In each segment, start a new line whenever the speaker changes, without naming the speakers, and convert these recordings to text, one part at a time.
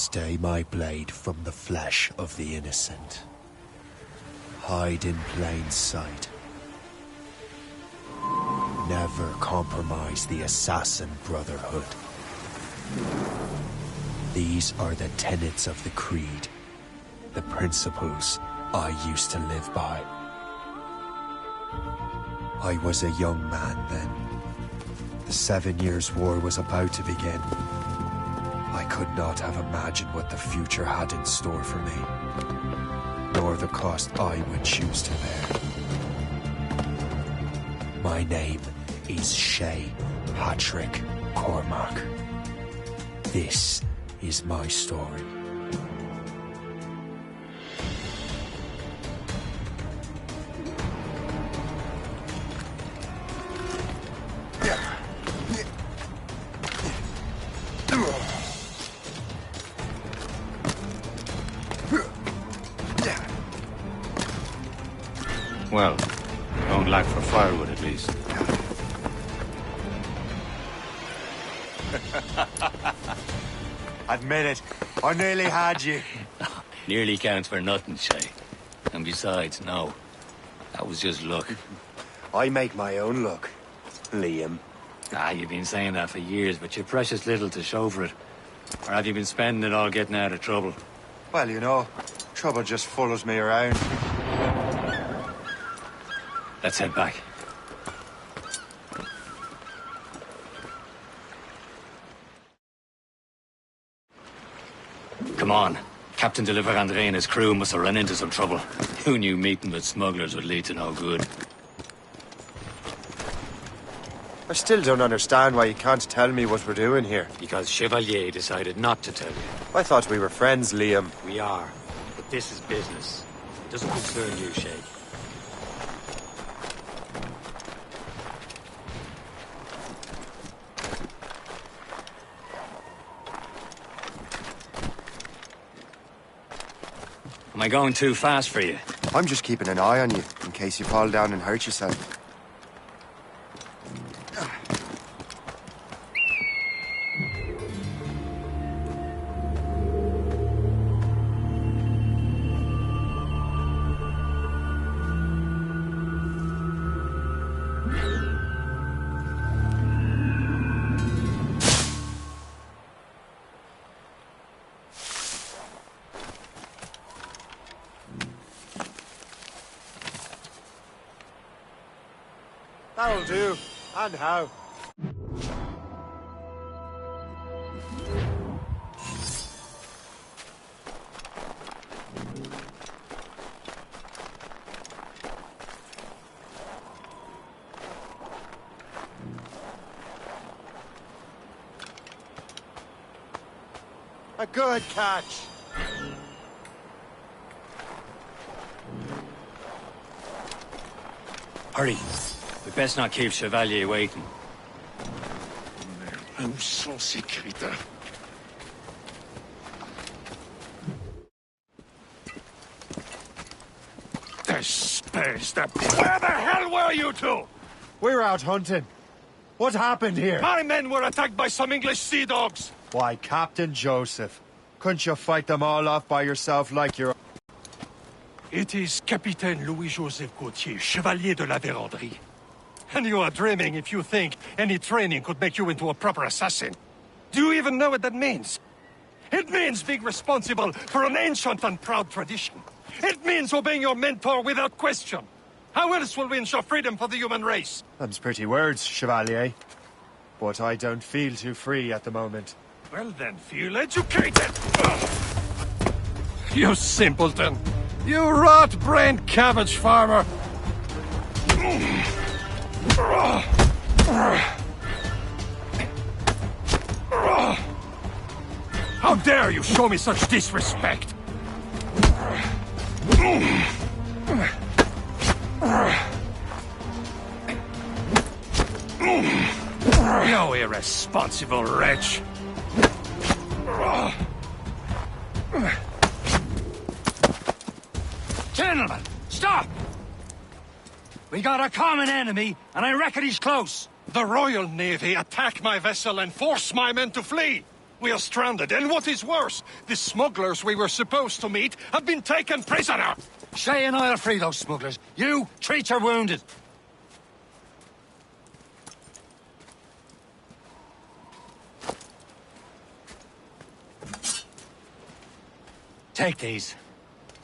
Stay my blade from the flesh of the innocent. Hide in plain sight. Never compromise the Assassin Brotherhood. These are the tenets of the Creed, the principles I used to live by. I was a young man then. The 7 Years' War was about to begin. I could not have imagined what the future had in store for me, nor the cost I would choose to bear. My name is Shay Patrick Cormac. This is my story.
Well, don't lack for firewood at least.
Admit it, I nearly had you.
Nearly counts for nothing, Shay. And besides, no. That was just luck.
I make my own luck, Liam.
You've been saying that for years, but you've precious little to show for it. Or have you been spending it all getting out of trouble?
Well, you know, trouble just follows me around.
Let's head back. Come on. Captain Deliver André and his crew must have run into some trouble. Who knew meeting with smugglers would lead to no good?
I still don't understand why you can't tell me what we're doing here.
Because Chevalier decided not to tell you.
I thought we were friends, Liam.
We are. But this is business. It doesn't concern you, Shay. Am I going too fast for you?
I'm just keeping an eye on you, in case you fall down and hurt yourself. That'll do. And how? A good catch.
Hurry. We best not keep Chevalier waiting.
Où sont ces crétins? Espèce de... Where the hell were you two?
We were out hunting. What happened here?
My men were attacked by some English sea dogs.
Why, Captain Joseph. Couldn't you fight them all off by yourself like you're...
It is Capitaine Louis-Joseph Gauthier, Chevalier de la Vérendrye. And you are dreaming if you think any training could make you into a proper assassin. Do you even know what that means? It means being responsible for an ancient and proud tradition. It means obeying your mentor without question. How else will we ensure freedom for the human race?
Them's pretty words, Chevalier. But I don't feel too free at the moment.
Well then, feel educated! You simpleton! You rot-brained cabbage farmer! How dare you show me such disrespect? You irresponsible wretch!
Gentlemen, stop! We got a common enemy, and I reckon he's close.
The Royal Navy attack my vessel and force my men to flee. We are stranded, and what is worse, the smugglers we were supposed to meet have been taken prisoner!
Shay and I'll free those smugglers. You, treat your wounded. Take these.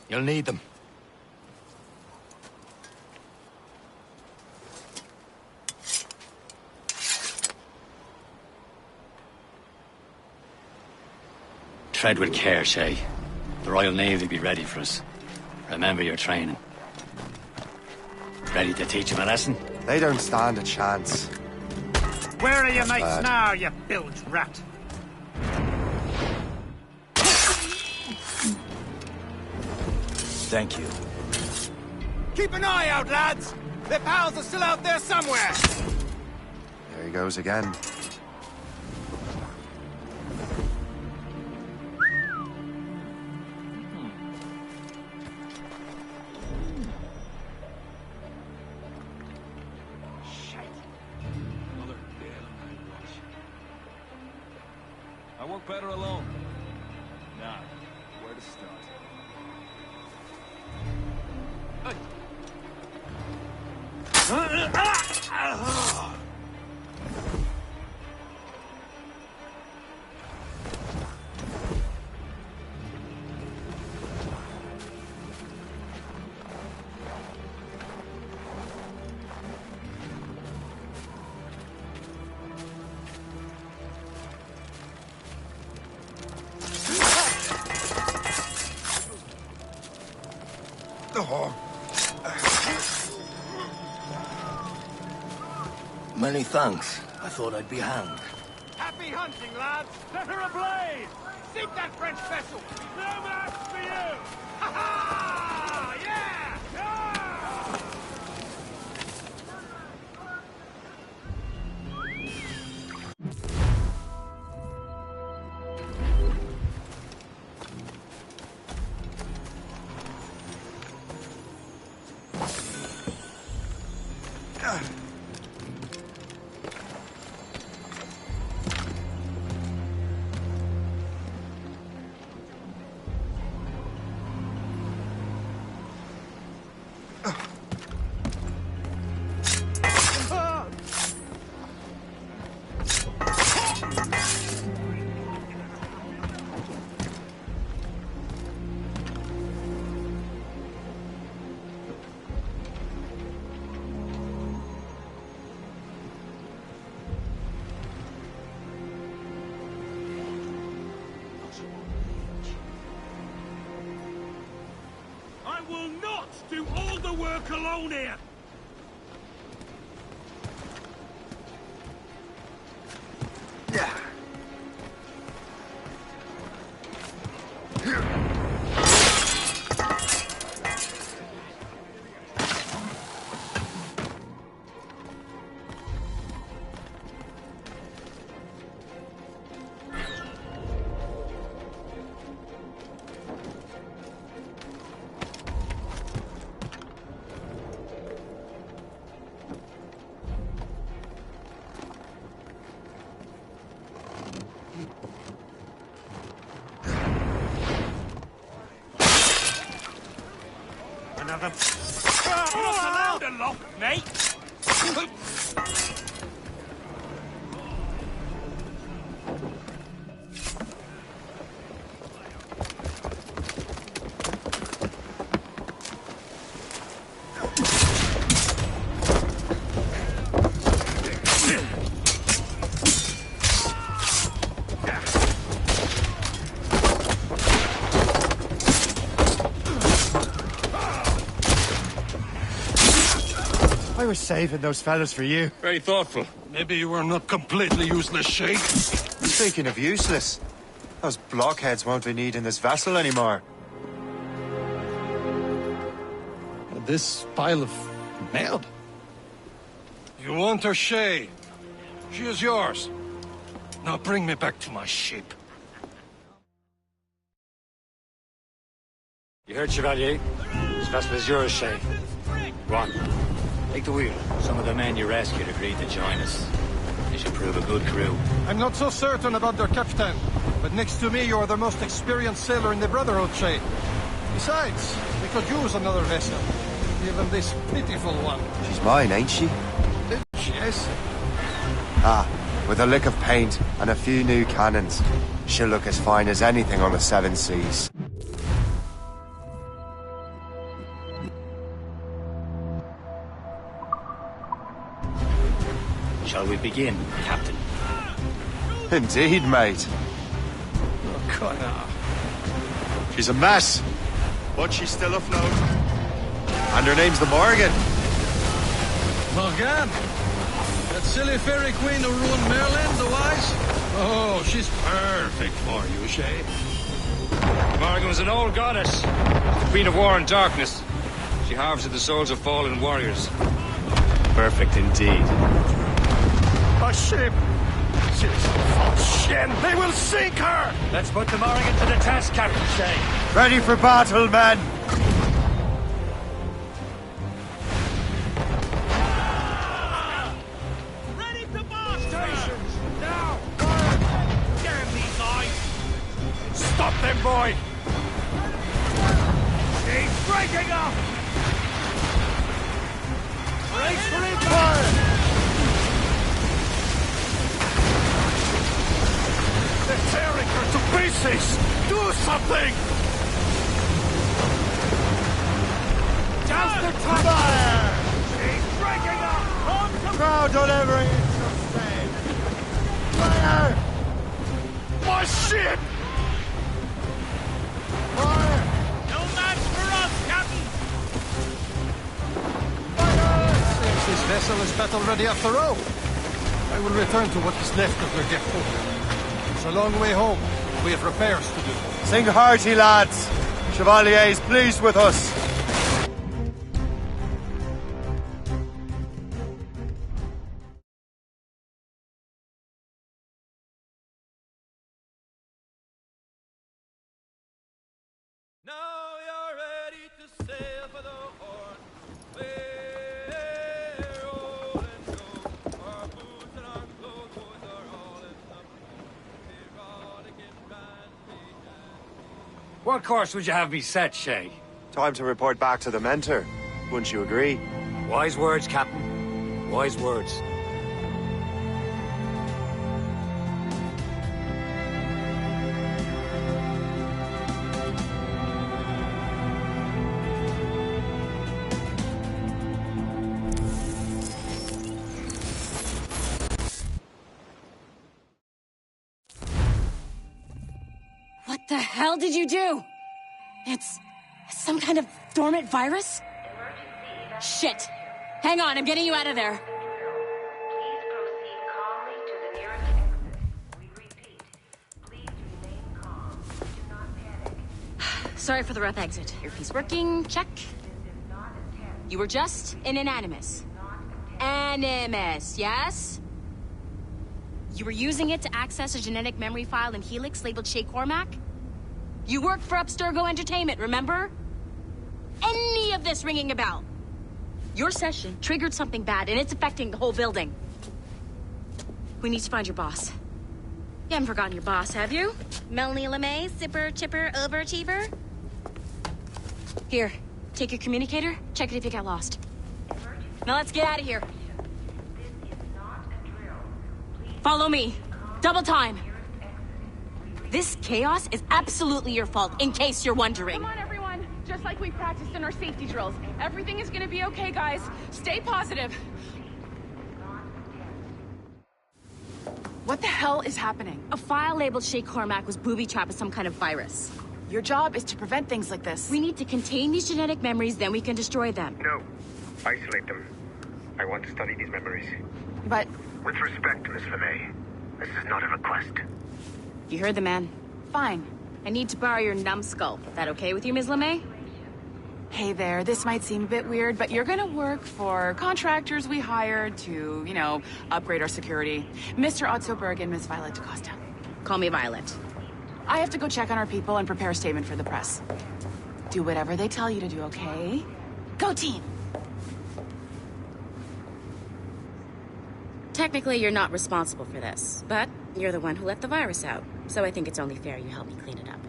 You'll need them. Tread with care, Shay. The Royal Navy will be ready for us. Remember your training. Ready to teach them a lesson?
They don't stand a chance.
Where are your
That's
mates
bad.
now, you bilge rat?
Thank you.
Keep an eye out, lads! Their pals are still out there somewhere!
There he goes again.
I work better alone. Now, where to start? Many thanks. I thought I'd be hanged.
Happy hunting, lads! Set her ablaze! Sink that French vessel! No match for you! Ha ha! Yeah! Yeah! I will not do all the work alone here! Another... Not allowed a lock, mate!
I was saving those fellas for you.
Very thoughtful. Maybe you were not completely useless, Shay.
Speaking of useless, those blockheads won't be needing this vessel anymore.
This pile of mail? You want her, Shay? She is yours. Now bring me back to my ship.
You heard, Chevalier? This vessel is yours, Shay. Go on. Take the wheel. Some of the men you rescued agreed to join us. They should prove a good crew.
I'm not so certain about their captain. But next to me, you're the most experienced sailor in the Brotherhood, Shay. Besides, we could use another vessel. Even this pitiful one.
She's mine, ain't she?
Yes.
Ah, with a lick of paint and a few new cannons, she'll look as fine as anything on the seven seas.
Shall we begin, Captain?
Indeed, mate.
Oh, Connor.
She's a mess, but she's still afloat. And her name's the Morgan.
Morgan? That silly fairy queen who ruined Merlin, the wise? Oh, she's perfect for you, Shay.
Morgan was an old goddess, the queen of war and darkness. She harvested the souls of fallen warriors. Perfect indeed.
A ship! She's false shin! They will sink her!
Let's put the Morgan to the test, Captain Shay.
Ready for battle, men!
Ready to boss! Stations! Now! Damn these eyes!
Stop them, boy!
He's breaking up! Brace for impact!
Fire! They're tearing her to pieces! Do something!
Douse the top!
Fire!
He's breaking up! On to
Crowd delivery is sustained. Fire!
My ship!
Fire!
no match for us, Captain!
Seems this vessel is battle ready after all. I will return to what is left of their depot. It's a long way home. We have repairs to do.
Sing hearty, lads. Chevalier's pleased with us.
Now you're ready to sail for the Horn. We're rolling go. Our boots and our clothes, boys, are all in the Erotic band.
What course would you have me set, Shay?
Time to report back to the mentor. Wouldn't you agree?
Wise words, Captain. Wise words.
What the hell did you do? It's some kind of dormant virus? Shit. Hang on, I'm getting you out of there.
Please proceed calmly to the nearest exit. We repeat, please remain calm. Do not panic.
Sorry for the rough exit. Earpiece working, check.
This is not a test.
You were just in an animus. Animus, yes? You were using it to access a genetic memory file in Helix labeled Shay Cormac? You worked for Abstergo Entertainment, remember? Any of this ringing a bell? Your session triggered something bad, and it's affecting the whole building. We need to find your boss. You haven't forgotten your boss, have you? Melanie LeMay, zipper, chipper, overachiever? Here, take your communicator, check it if you get lost. Now let's get out of here.
This is not a drill. Please
Follow me. Double time.
nearest exit.
This chaos is absolutely your fault, in case you're wondering.
Come on, everyone. Just like we practiced in our safety drills. Everything is gonna be okay, guys. Stay positive. What the hell is happening?
A file labeled Shay Cormac was booby-trapped with some kind of virus.
Your job is to prevent things like this.
We need to contain these genetic memories, then we can destroy them.
No. Isolate them. I want to study these memories.
But
With respect, Miss LeMay, this is not a request.
You heard the man.
fine.
I need to borrow your numbskull. That okay with you, Ms. LeMay?
Hey there, this might seem a bit weird, but you're gonna work for contractors we hired to, upgrade our security. Mr. Otto Berg and Miss Violet DaCosta.
Call me Violet.
I have to go check on our people and prepare a statement for the press. Do whatever they tell you to do, okay? Go team!
Technically, you're not responsible for this, but You're the one who let the virus out, so I think it's only fair you help me clean it up.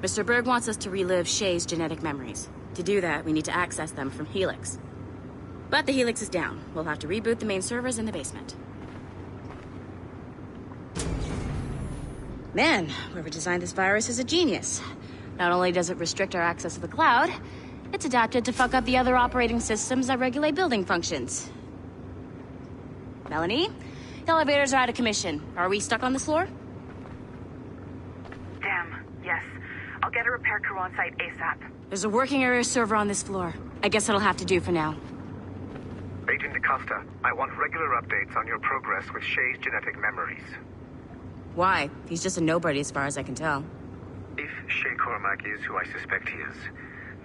Mr. Berg wants us to relive Shay's genetic memories. To do that, we need to access them from Helix. But the Helix is down. We'll have to reboot the main servers in the basement. Man, whoever designed this virus is a genius. Not only does it restrict our access to the cloud, it's adapted to fuck up the other operating systems that regulate building functions. Melanie? The elevators are out of commission. Are we stuck on this floor?
Damn, yes. I'll get a repair crew on site ASAP.
There's a working area server on this floor. I guess that'll have to do for now.
Agent DaCosta, I want regular updates on your progress with Shay's genetic memories.
Why? He's just a nobody as far as I can tell.
If Shay Cormac is who I suspect he is,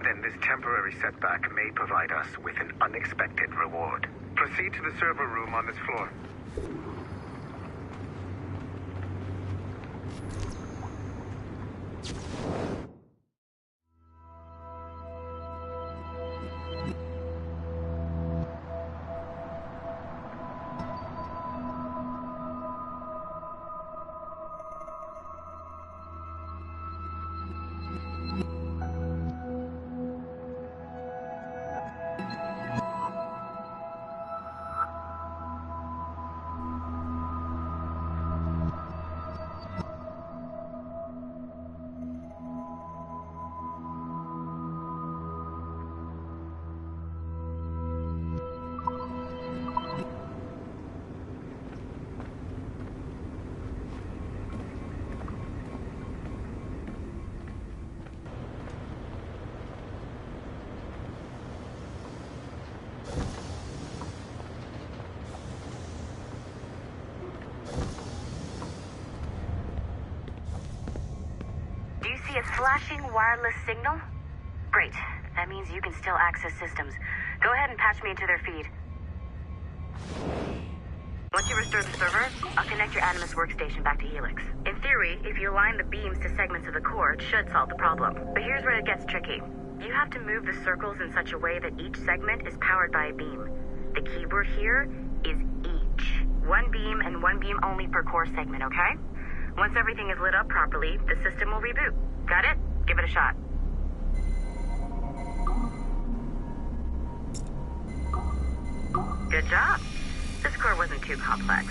then this temporary setback may provide us with an unexpected reward. Proceed to the server room on this floor.
A flashing wireless signal? Great. That means you can still access systems. Go ahead and patch me into their feed. Once you restore the server, I'll connect your Animus workstation back to Helix. In theory, if you align the beams to segments of the core, it should solve the problem. But here's where it gets tricky. You have to move the circles in such a way that each segment is powered by a beam. The keyword here is each. One beam and one beam only per core segment, okay? Once everything is lit up properly, the system will reboot. Got it? Give it a shot. Good job. This core wasn't too complex,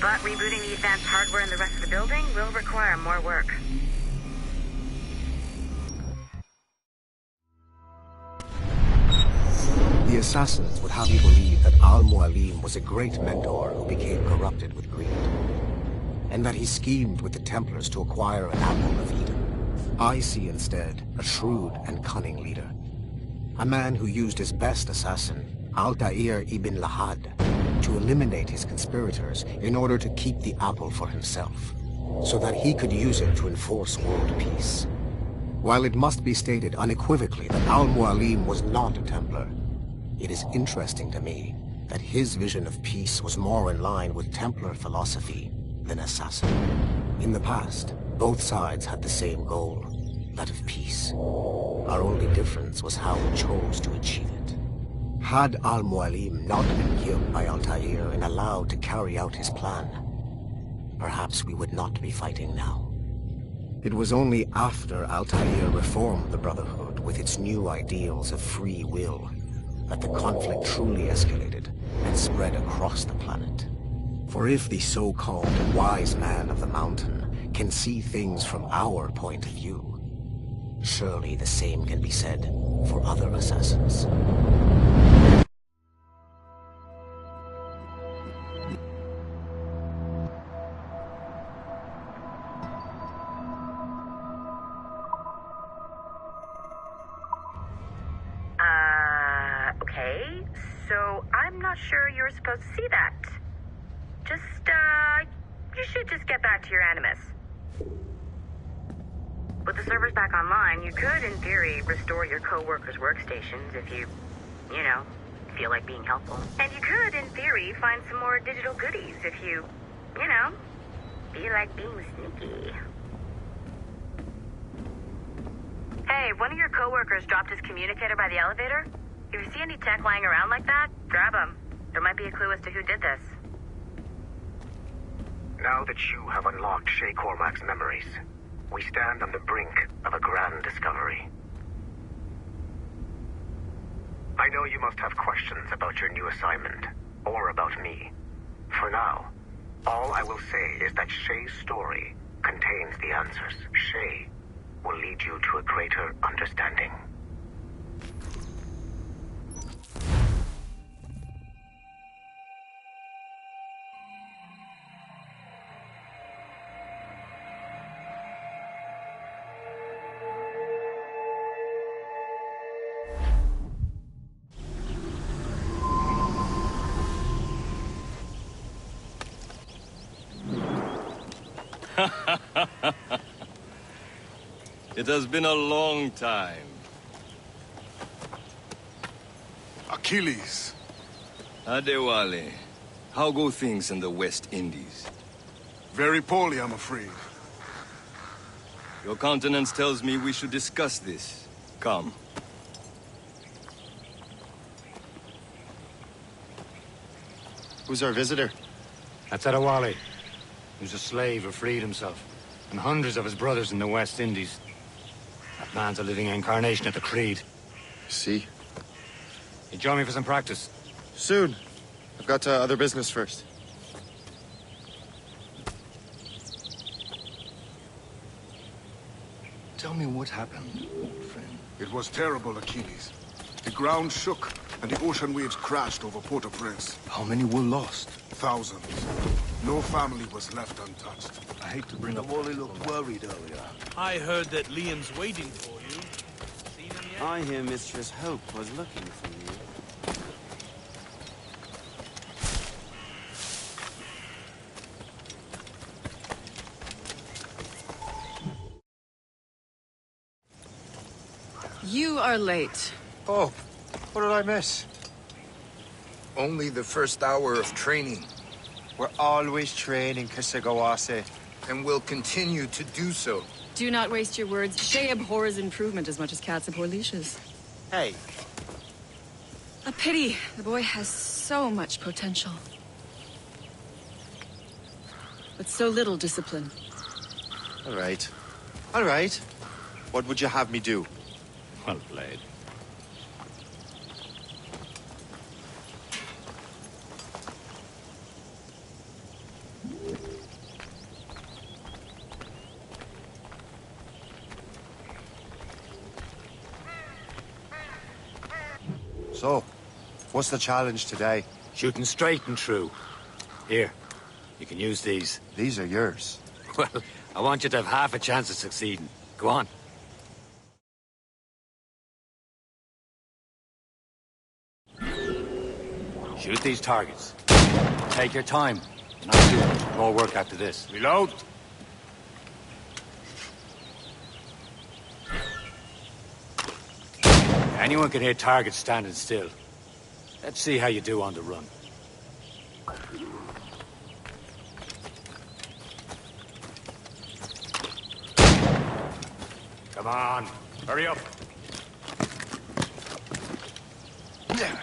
but rebooting the advanced hardware in the rest of the building will require more work.
The assassins would have you believe that Al-Mualim was a great mentor who became corrupted with greed, and that he schemed with the Templars to acquire an apple of Eden. I see instead a shrewd and cunning leader. A man who used his best assassin, Altair ibn Lahad, to eliminate his conspirators in order to keep the apple for himself, so that he could use it to enforce world peace. While it must be stated unequivocally that Al-Mualim was not a Templar, it is interesting to me that his vision of peace was more in line with Templar philosophy than assassin. In the past, both sides had the same goal, that of peace. Our only difference was how we chose to achieve it. Had Al-Mualim not been killed by Altair and allowed to carry out his plan, perhaps we would not be fighting now. It was only after Altair reformed the Brotherhood with its new ideals of free will that the conflict truly escalated and spread across the planet. For if the so-called wise man of the mountain can see things from our point of view, surely the same can be said for other assassins.
Okay, so I'm not sure you're supposed to see that. You should just get back to your Animus. With the servers back online, you could, in theory, restore your co-workers' workstations if you feel like being helpful. And you could, in theory, find some more digital goodies if you feel like being sneaky. Hey, one of your co-workers dropped his communicator by the elevator. If you see any tech lying around like that, grab them. There might be a clue as to who did this.
Now that you have unlocked Shay Cormac's memories, we stand on the brink of a grand discovery. I know you must have questions about your new assignment, or about me. For now, all I will say is that Shay's story contains the answers. Shay will lead you to a greater understanding.
It has been a long time.
Achilles.
Adewale, how go things in the West Indies?
Very poorly, I'm afraid.
Your countenance tells me we should discuss this. Come.
Who's our visitor?
That's Adewale. He was a slave who freed himself, and hundreds of his brothers in the West Indies. That man's a living incarnation of the Creed.
See?
You join me for some practice?
Soon. I've got other business first.
Tell me what happened, old friend.
It was terrible, Achilles. The ground shook, and the ocean waves crashed over Port-au-Prince.
How many were lost?
Thousands. No family was left untouched.
I hate to bring up...
Wally looked worried earlier.
I heard that Liam's waiting for you. Seen him yet?
I hear Mistress Hope was looking for you.
You are late.
Oh, what did I miss?
Only the first hour of training.
We're always training, Kisagawase.
And will continue to do so.
Do not waste your words. Shay abhors improvement as much as cats abhor leashes.
Hey.
A pity. The boy has so much potential. But so little discipline.
All right. All right. What would you have me do?
Well played.
So, what's the challenge today?
Shooting straight and true. Here, you can use these.
These are yours.
Well, I want you to have half a chance of succeeding. Go on. Shoot these targets. Take your time. Not too much more work after this. Reload. Anyone can hit targets standing still. Let's see how you do on the run. Come on, hurry up.
Yeah.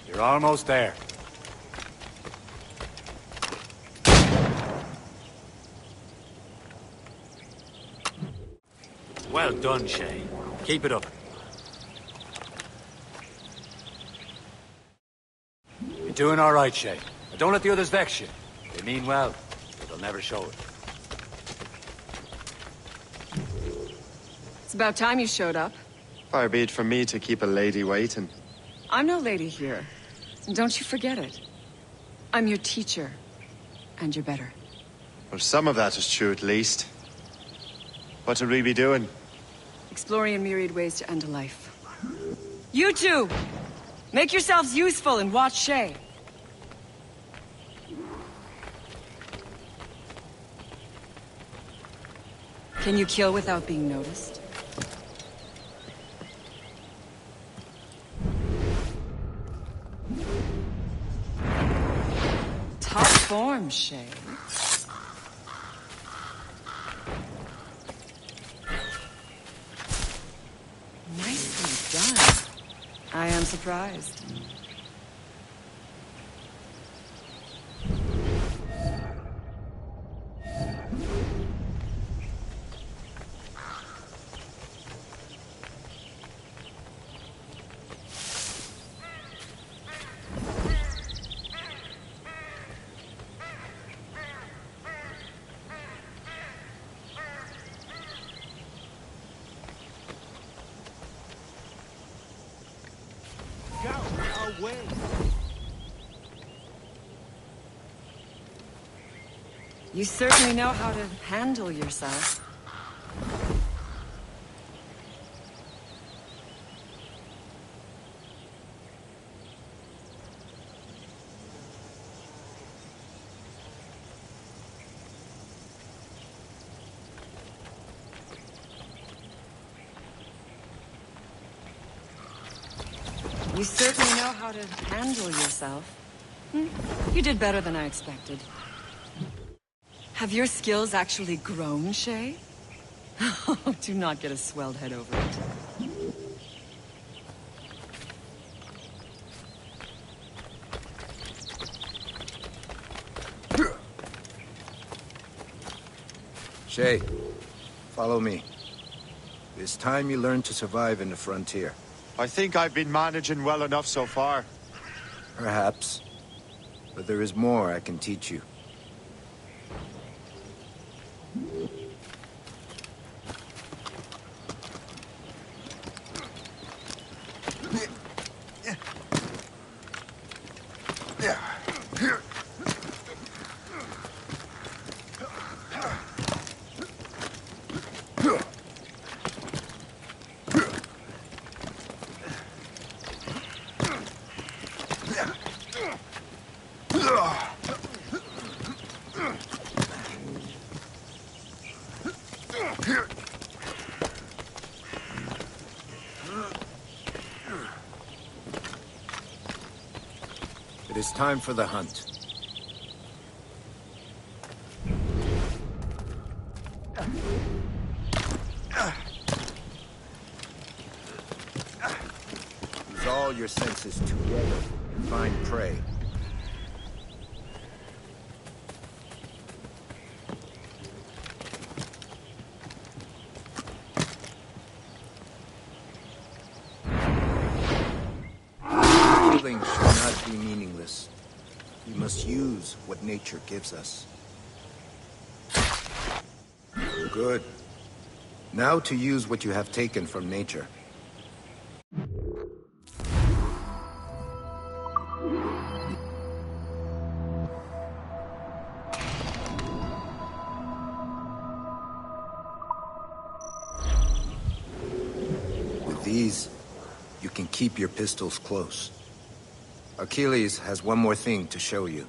You're almost there. Well done, Shay. Keep it up. You're doing all right, Shay. But don't let the others vex you. They mean well, but they'll never show it.
It's about time you showed up.
Far be it from me to keep a lady waiting.
I'm no lady here. And don't you forget it. I'm your teacher. And you're better.
Well, some of that is true, at least. What would we be doing?
Exploring a myriad ways to end a life. You two! Make yourselves useful and watch Shay. Can you kill without being noticed? form, Shay. Nicely done. I am surprised. You certainly know how to handle yourself. You certainly know how to handle yourself. You did better than I expected. Have your skills actually grown, Shay? Oh, do not get a swelled head over it.
Shay, follow me. It's time you learn to survive in the frontier.
I think I've been managing well enough so far.
Perhaps. But there is more I can teach you. It is time for the hunt. Use all your senses together and find prey. Killing should not be meaningless. We must use what nature gives us. Good. Now to use what you have taken from nature. With these, you can keep your pistols close. Achilles has one more thing to show you.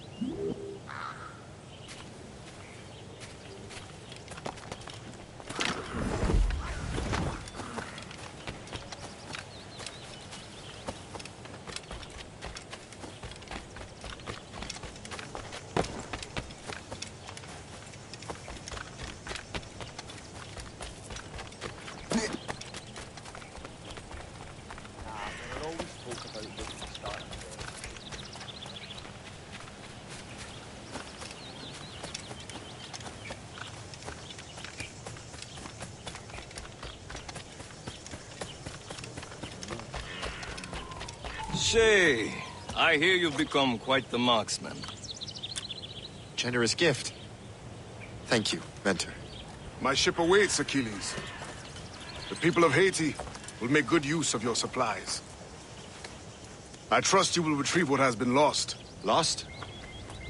Shay, I hear you've become quite the marksman.
Generous gift. Thank you, Mentor.
My ship awaits, Achilles. The people of Haiti will make good use of your supplies. I trust you will retrieve what has been lost.
Lost?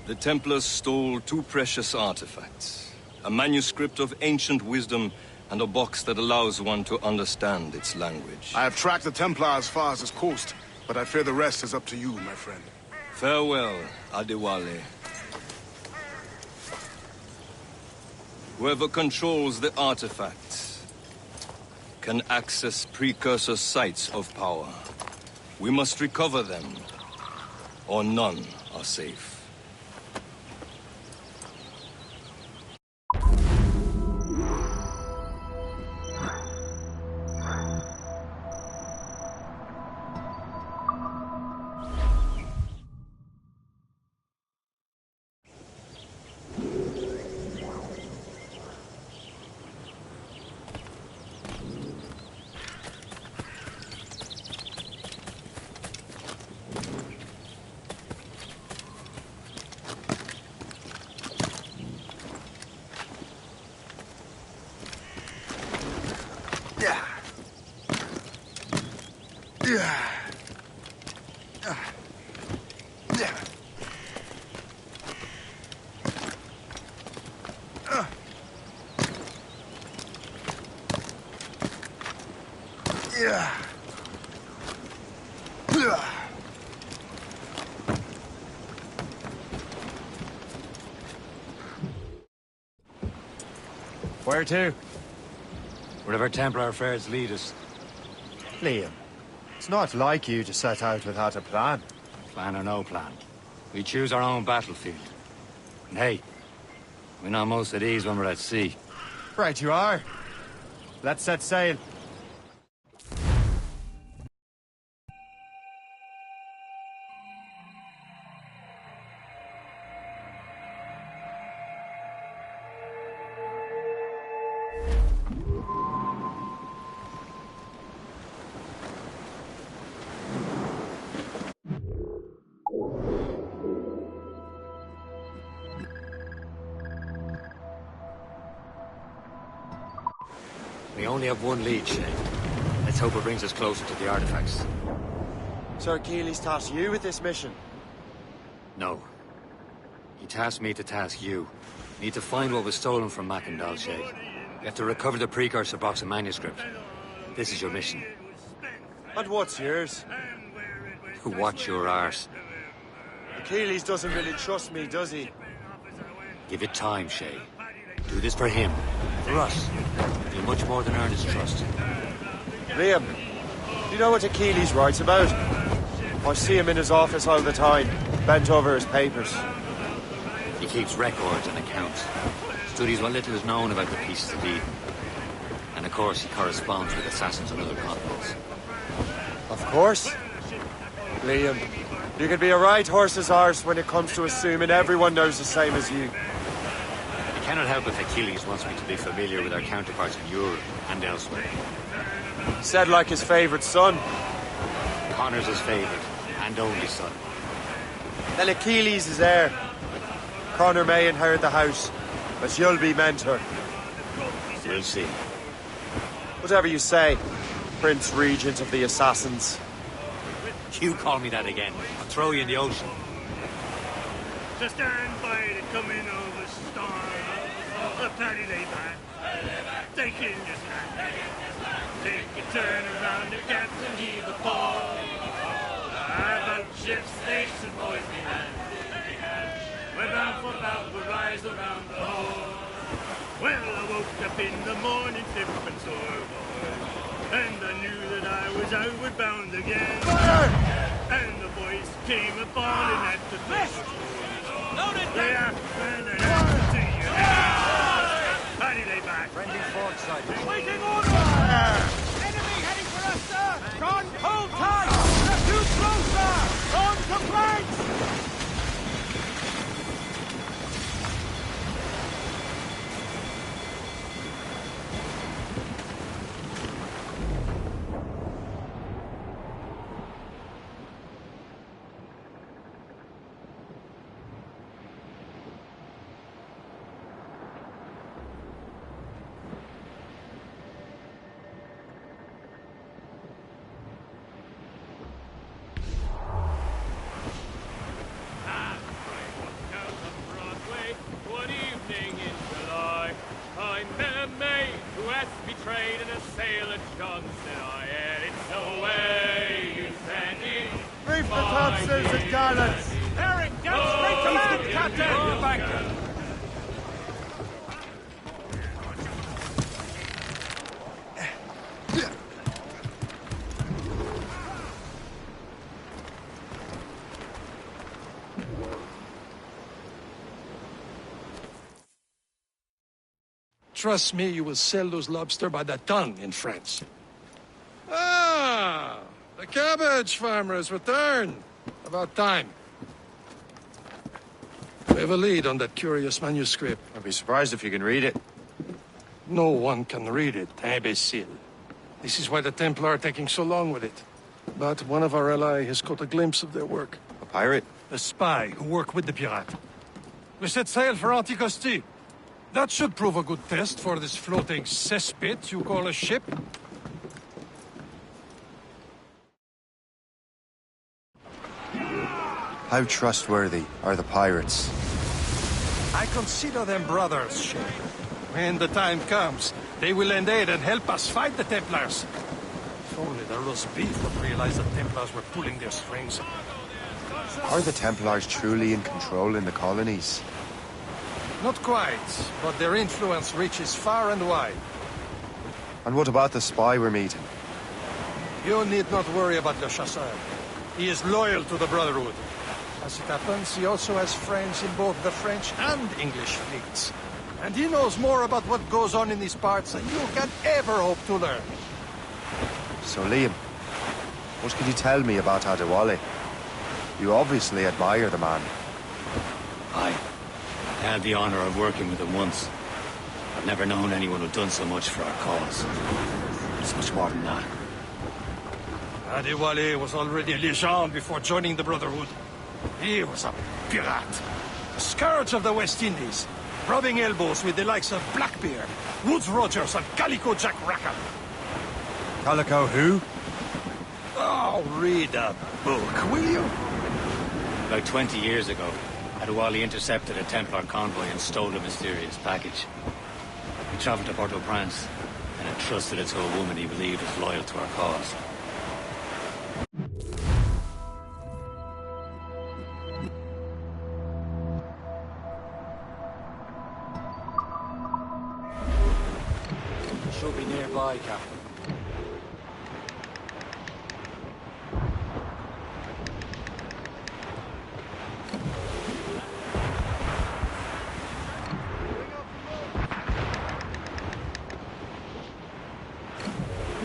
The Templars stole 2 precious artifacts. A manuscript of ancient wisdom and a box that allows one to understand its language.
I have tracked the Templar as far as this coast, but I fear the rest is up to you, my friend.
Farewell, Adewale. Whoever controls the artifacts can access precursor sites of power. We must recover them, or none are safe.
Where to?
Wherever Templar affairs lead us.
Liam, it's not like you to set out without a plan.
Plan or no plan. We choose our own battlefield. And hey, we're not most at ease when we're at sea.
Right you are. Let's set sail.
We only have one lead, Shay. Let's hope it brings us closer to the artifacts.
So Achilles tasked you with this mission?
No. He tasked me to task you. We need to find what was stolen from Mackandal, Shay. We have to recover the precursor box of manuscript. This is your mission.
And what's yours?
To watch your arse.
Achilles doesn't really trust me, does he?
Give it time, Shay. Do this for him. For us. Do much more than earn his trust.
Liam, do you know what Achilles writes about? I see him in his office all the time, bent over his papers.
He keeps records and accounts. Studies what little is known about the pieces of Eden. And of course, he corresponds with assassins on other continents.
Of course. Liam, you can be a right horse's arse when it comes to assuming everyone knows the same as you.
I cannot help if Achilles wants me to be familiar with our counterparts in Europe and elsewhere.
Said like his favorite son.
Connor's his favorite and only son.
Then Achilles is heir. Connor may inherit the house, but you'll be mentor.
We'll see.
Whatever you say, Prince Regent of the Assassins.
You call me that again, I'll throw you in the ocean.
To stand by the coming of a storm. A paddy lay back. Take in your snack. Take a turn around the gaps and heave a ball. About ship station, boys behind. We're bound for bout, we'll rise around the hole. Well, I woke up in the morning, stiff and sore, boy. And I knew that I was outward bound again. Fire! And the voice came a-falling at the door. Loaded! They are and after to you. Paddy lay back.
Friendly port side.
Waiting order! Enemy heading for us, sir! Gone hold tight! They're too slow, sir! On to flanks!
Trust me, you will sell those lobster by the ton in France. Ah, the cabbage farmer has returned. About time. We have a lead on that curious manuscript.
I'd be surprised if you can read it.
No one can read it, imbecile. This is why the Templar are taking so long with it. But one of our allies has caught a glimpse of their work.
A pirate?
A spy who worked with the pirate. We set sail for Anticosti. That should prove a good test for this floating cesspit you call a ship.
How trustworthy are the pirates?
I consider them brothers, Shay. When the time comes, they will lend aid and help us fight the Templars. If only the roast beef would realize the Templars were pulling their strings.
Are the Templars truly in control in the colonies?
Not quite, but their influence reaches far and wide.
And what about the spy we're meeting?
You need not worry about Le Chasseur. He is loyal to the Brotherhood. As it happens, he also has friends in both the French and English fleets. And he knows more about what goes on in these parts than you can ever hope to learn.
So, Liam, what can you tell me about Adewale? You obviously admire the man.
I had the honor of working with him once. I've never known anyone who'd done so much for our cause. It's much more than that.
Adewale was already a legend before joining the Brotherhood. He was a pirate. A scourge of the West Indies, rubbing elbows with the likes of Blackbeard, Woodes Rogers, and Calico Jack Rackham.
Calico who?
Oh, read a book, will you?
About 20 years ago, Adewale intercepted a Templar convoy and stole a mysterious package. He traveled to Port-au-Prince and entrusted it to a woman he believed was loyal to our cause.
She'll be nearby, Captain.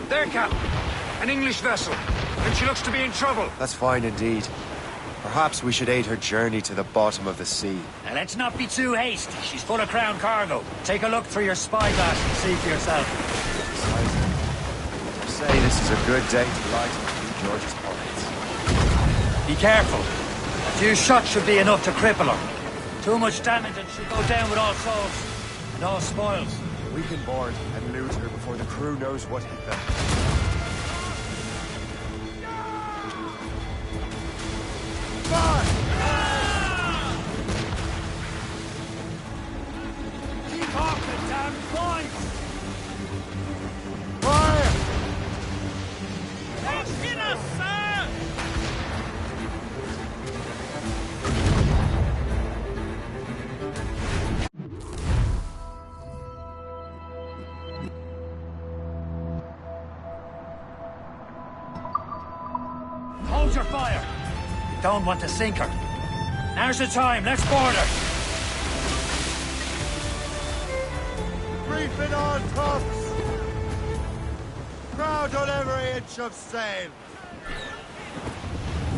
There, Captain. An English vessel. And she looks to be in trouble.
That's fine indeed. Perhaps we should aid her journey to the bottom of the sea.
Now let's not be too hasty. She's full of crown cargo. Take a look through your spyglass and see for yourself.
I say this is a good day to lighten King George's pockets.
Be careful. A few shots should be enough to cripple her. Too much damage and she'll go down with all souls and all spoils.
We can board and loot her before the crew knows what hit them.
Keep off the damn points!
Fire!
They'll hit us, sir! Hold your fire! You don't want to sink her. Now's the time, let's board her!
Reef it on, tops! Crowd on every inch of sail!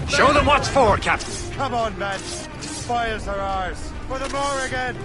Show them what's for, Captain!
Come on, men! Spoils are ours! For the Morrigan!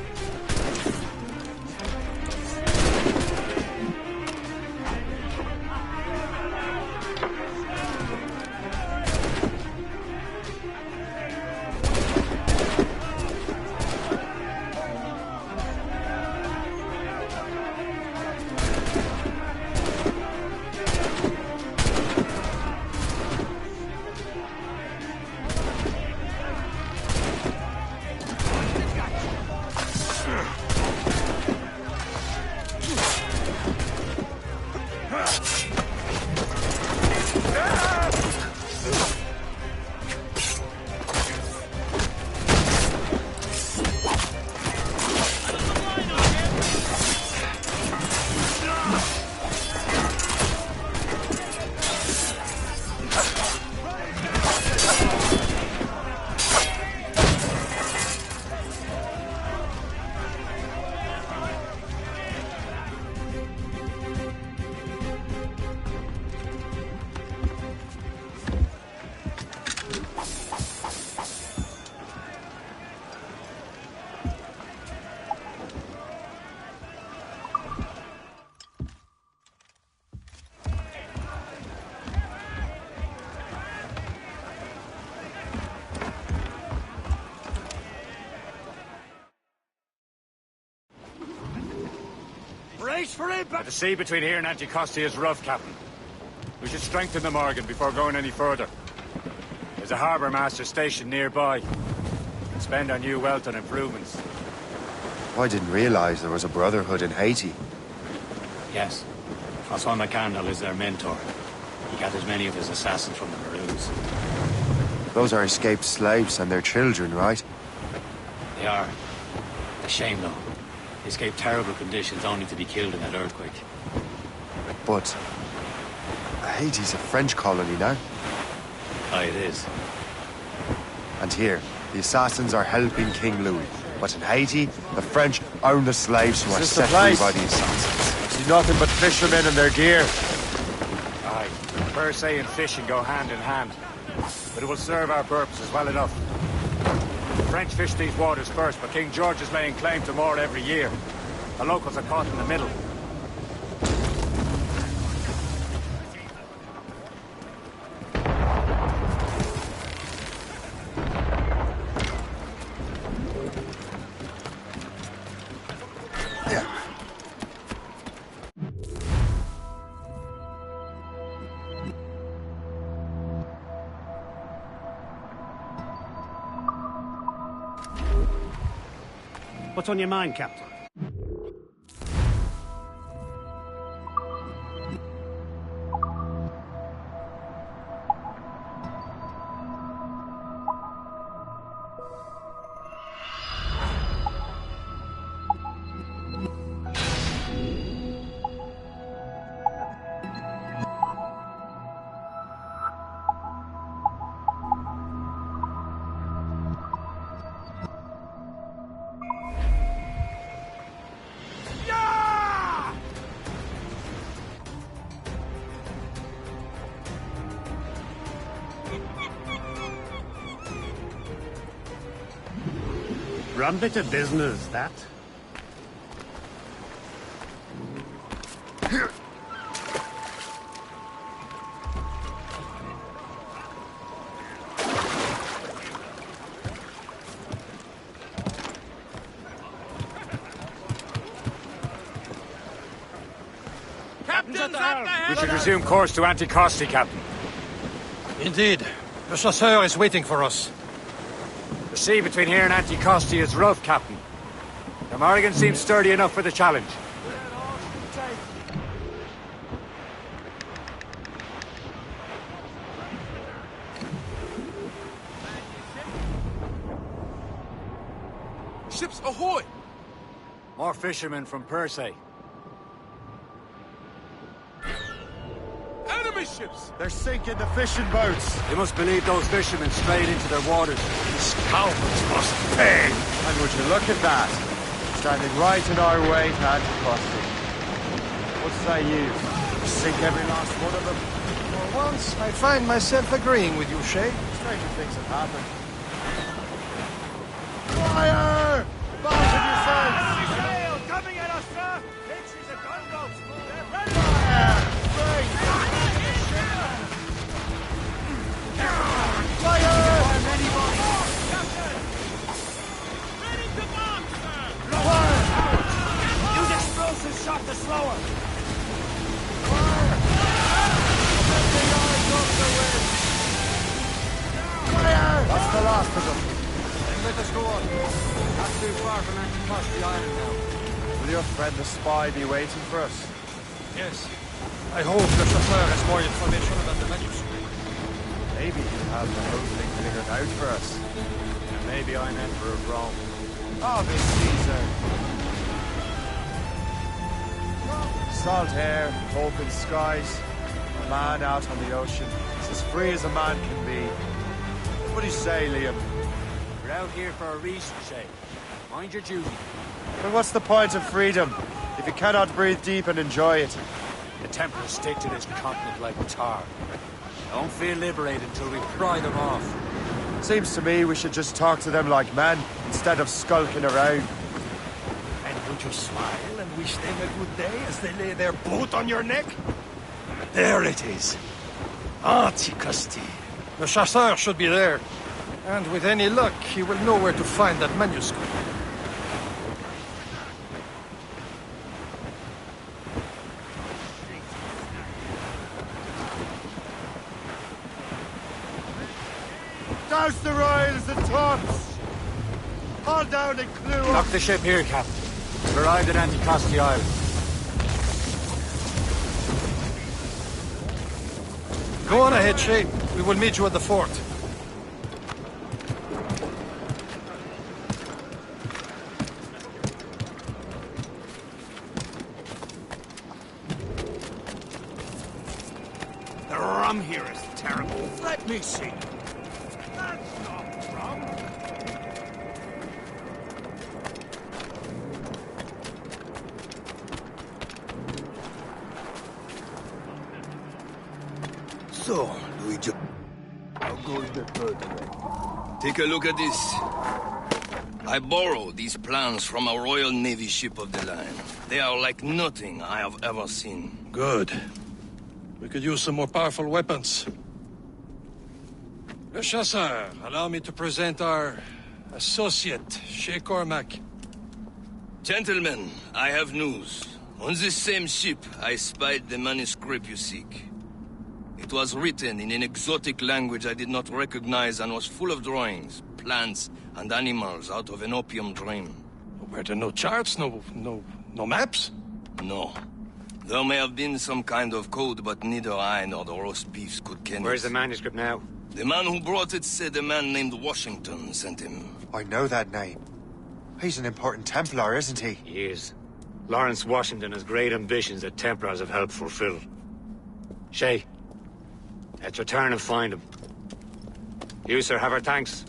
Brace for impact!
The sea between here and Anticosti is rough, Captain. We should strengthen the Morgan before going any further.
There's a harbour master station nearby. You can spend our new wealth on improvements.
I didn't realize there was a brotherhood in Haiti.
Yes. Francois McCandle is their mentor. He gathers many of his assassins from the Maroons.
Those are escaped slaves and their children, right?
They are. A shame, though. They escaped terrible conditions only to be killed in that earthquake.
But Haiti's a French colony now.
Aye, it is.
And here, the assassins are helping King Louis. But in Haiti, the French own the slaves who are set free by the assassins. I see nothing but fishermen and their gear.
Aye, per se and fishing go hand in hand. But it will serve our purposes well enough. The French fish these waters first, but King George is laying claim to more every year. The locals are caught in the middle.
What's on your mind, Captain? Rum bit of business, that.
We should resume course to Anticosti, Captain.
Indeed. The chasseur is waiting for us.
The sea between here and Anticosti is rough, Captain. The Morrigan seems sturdy enough for the challenge.
Ships ahoy!
More fishermen from Persay.
Enemy ships!
They're sinking the fishing boats.
They must believe those fishermen strayed into their waters.
These cowards must pay!
And would you look at that? Standing right in our way to Anticosti. What say you? Sink every last one of them?
For once, I find myself agreeing with you, Shay.
Stranger things have happened. Fire! Both of yourselves!
Sail coming at us, sir! Pictures of gunboats! They're ready!
Fire!
Ready to bomb, sir! Use explosives shot the slower!
That's the last of them.
Then let us go on. Not too far from Anticosti Island now.
Will your friend the spy be waiting for us?
Yes. I hope the chauffeur has more information about the manuscript.
Maybe he'll have the whole thing figured out for us.
And maybe I'm Emperor of Rome.
Ave Caesar. Salt air, open skies, a man out on the ocean. It's as free as a man can be. What do you say, Liam?
We're out here for a reason, Shay. Mind your duty.
But what's the point of freedom if you cannot breathe deep and enjoy it?
The Templars stick to this continent like tar. Don't feel liberated until we pry them off.
Seems to me we should just talk to them like men instead of skulking around.
And would you smile and wish them a good day as they lay their boot on your neck? There it is. Anticosti. The chasseur should be there. And with any luck, he will know where to find that manuscript.
Miles and tops! Haul down and clue
Dock the ship here, Captain. We've arrived at Anticosti Island.
Go on ahead, Shay. We will meet you at the fort.
The rum here is terrible. Let me see. That's not rum.
So, Luigi,
how goes the third?
Take a look at this. I borrowed these plans from a Royal Navy ship of the line. They are like nothing I have ever seen.
Good. We could use some more powerful weapons. Le Chasseur, allow me to present our associate, Shay Cormac.
Gentlemen, I have news. On this same ship, I spied the manuscript you seek. It was written in an exotic language I did not recognize and was full of drawings, plants, and animals out of an opium dream.
Were there no charts, no maps?
No. There may have been some kind of code, but neither I nor the roast beefs could ken it.
Where's the manuscript now?
The man who brought it said a man named Washington sent him.
I know that name. He's an important Templar, isn't he?
He is. Lawrence Washington has great ambitions that Templars have helped fulfill. Shay, let's return and find him. You, sir, have our thanks.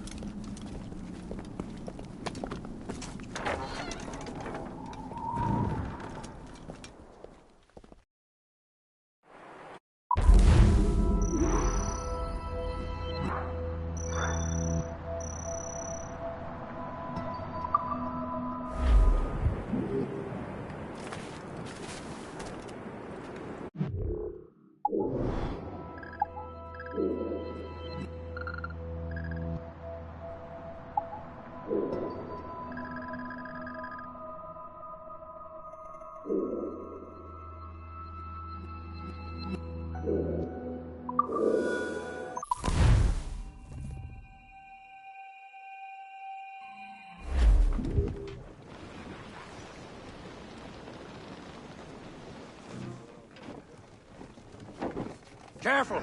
Careful!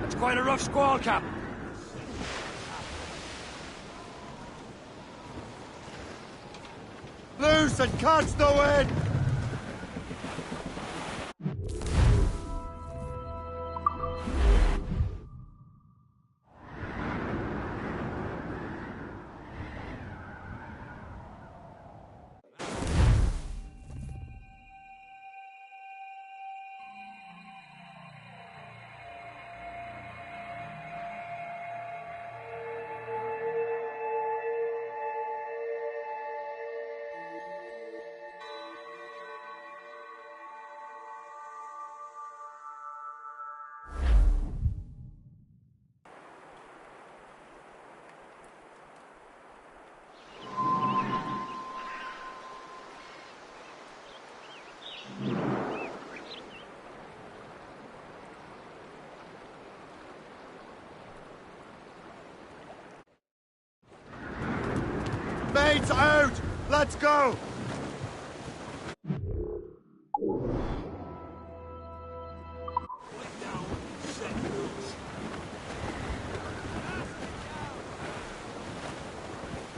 That's quite a rough squall, Cap.
Loose and catch the wind! Mates out! Let's go!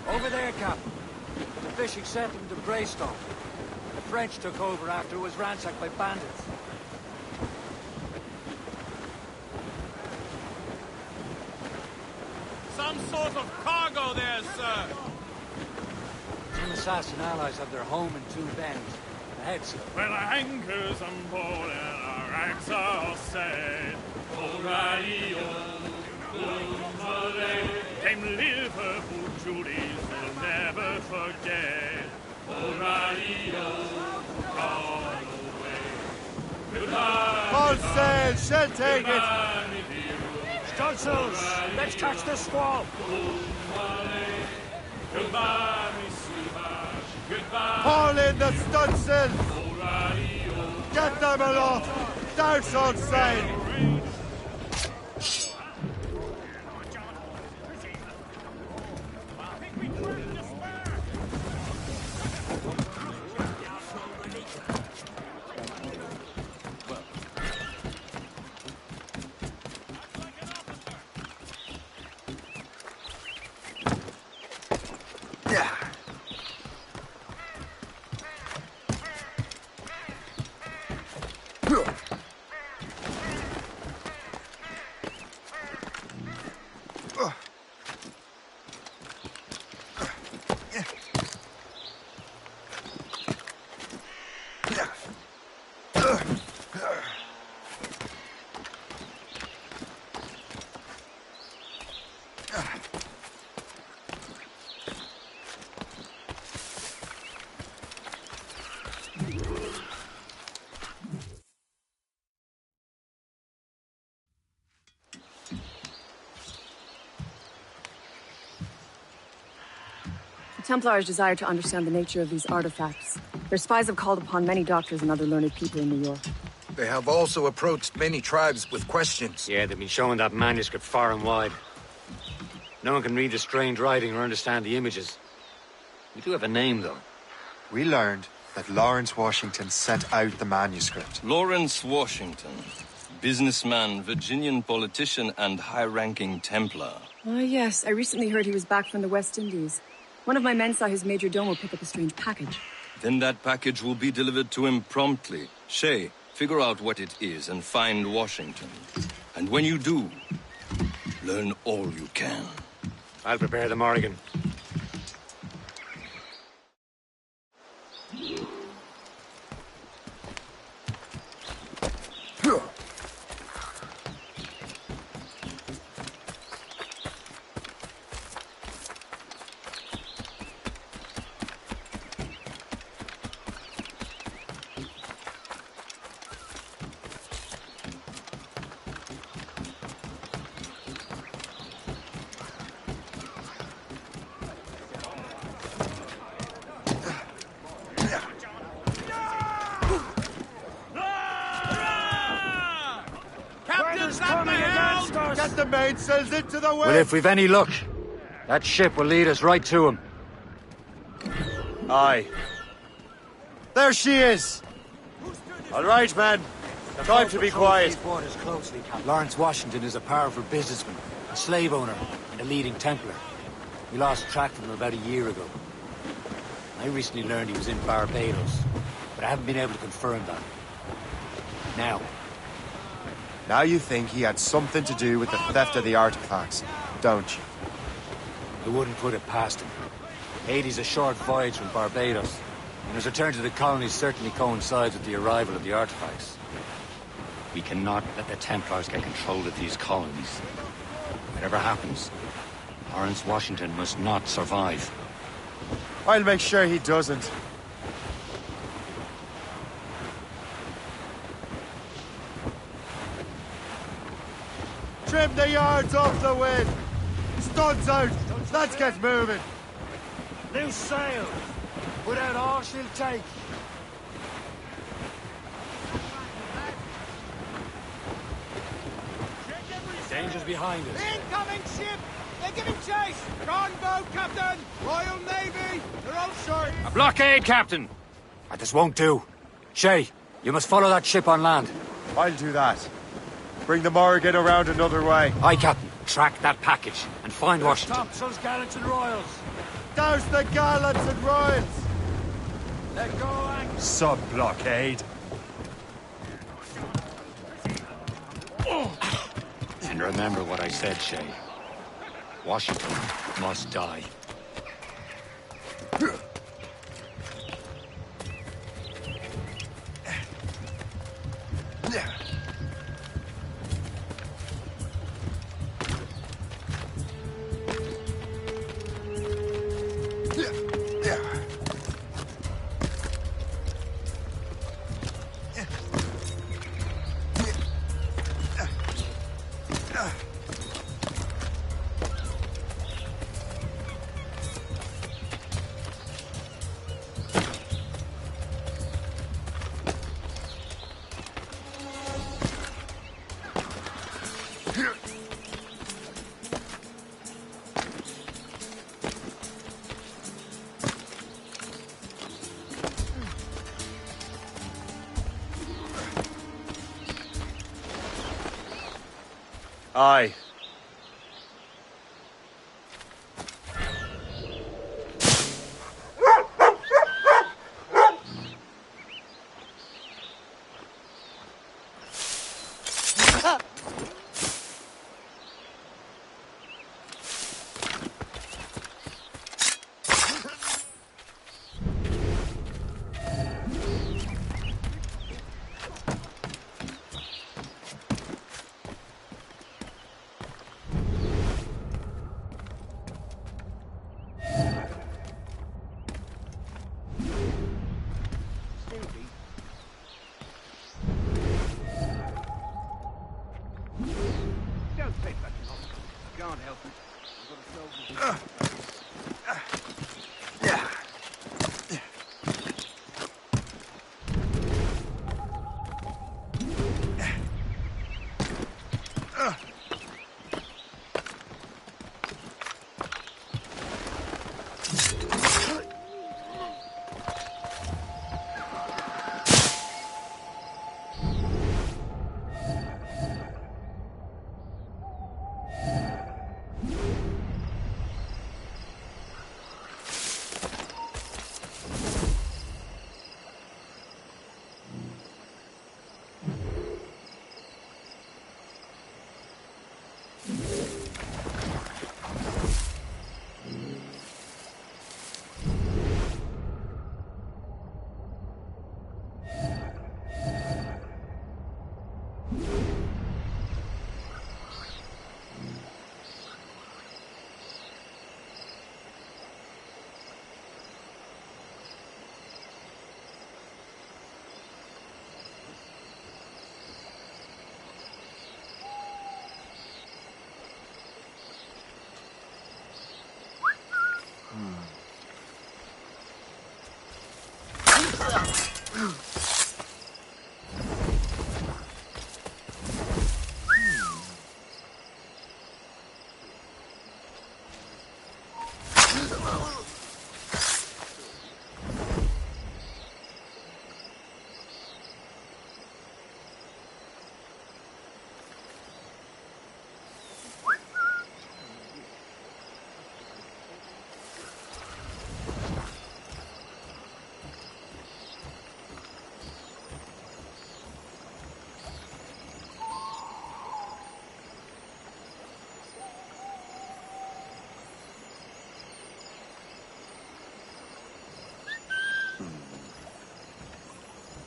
Over there, Captain. The fishing settlement of Greystone. The French took over after it was ransacked by bandits.
Some sort of cargo there, sir.
Some assassin allies have their home in Two Bends. Ahead, sir.
Well, our anchor's on board and our ranks are all set. Them Liverpool Judies will never forget.
All sail, shall take it!
Stunsails, let's catch this squall!
Haul in the stunsail! Get them aloft! Douse on sail!
Templars desire to understand the nature of these artifacts. Their spies have called upon many doctors and other learned people in New York.
They have also approached many tribes with questions.
Yeah, they've been showing that manuscript far and wide. No one can read the strange writing or understand the images. We do have a name, though.
We learned that Lawrence Washington sent out the manuscript.
Lawrence Washington. Businessman, Virginian politician, and high-ranking Templar.
Ah, yes. I recently heard he was back from the West Indies. One of my men saw his major domo pick up a strange package.
Then that package will be delivered to him promptly. Shay, figure out what it is and find Washington. And when you do, learn all you can.
I'll prepare the Morrigan.
Get the mainsails into the wind!
Well, if we've any luck, that ship will lead us right to him.
Aye. There she is! All right, man. Time to be quiet.
Closely, Lawrence Washington is a powerful businessman, a slave owner, and a leading Templar. We lost track of him about a year ago. I recently learned he was in Barbados, but I haven't been able to confirm that.
Now you think he had something to do with the theft of the artifacts, don't you?
I wouldn't put it past him. Haiti's a short voyage from Barbados, and his return to the colonies certainly coincides with the arrival of the artifacts. We cannot let the Templars get control of these colonies. Whatever happens, Lawrence Washington must not survive.
I'll make sure he doesn't. Trim the yards off the wind! Studs out! Let's get moving!
Loose sail! Put out all she'll take! Danger's behind us.
Incoming ship! They're giving chase! Gunboat, Captain! Royal Navy! They're all short!
A blockade, Captain! This won't do. Shay, you must follow that ship on land.
I'll do that. Bring the Morrigan around another way.
Aye, Captain. Track that package and find Washington.
Topsails, gallants and royals!
Douse the gallants and royals!
Let go, anchor!
Sub-blockade.
And remember what I said, Shay. Washington must die.
Aye.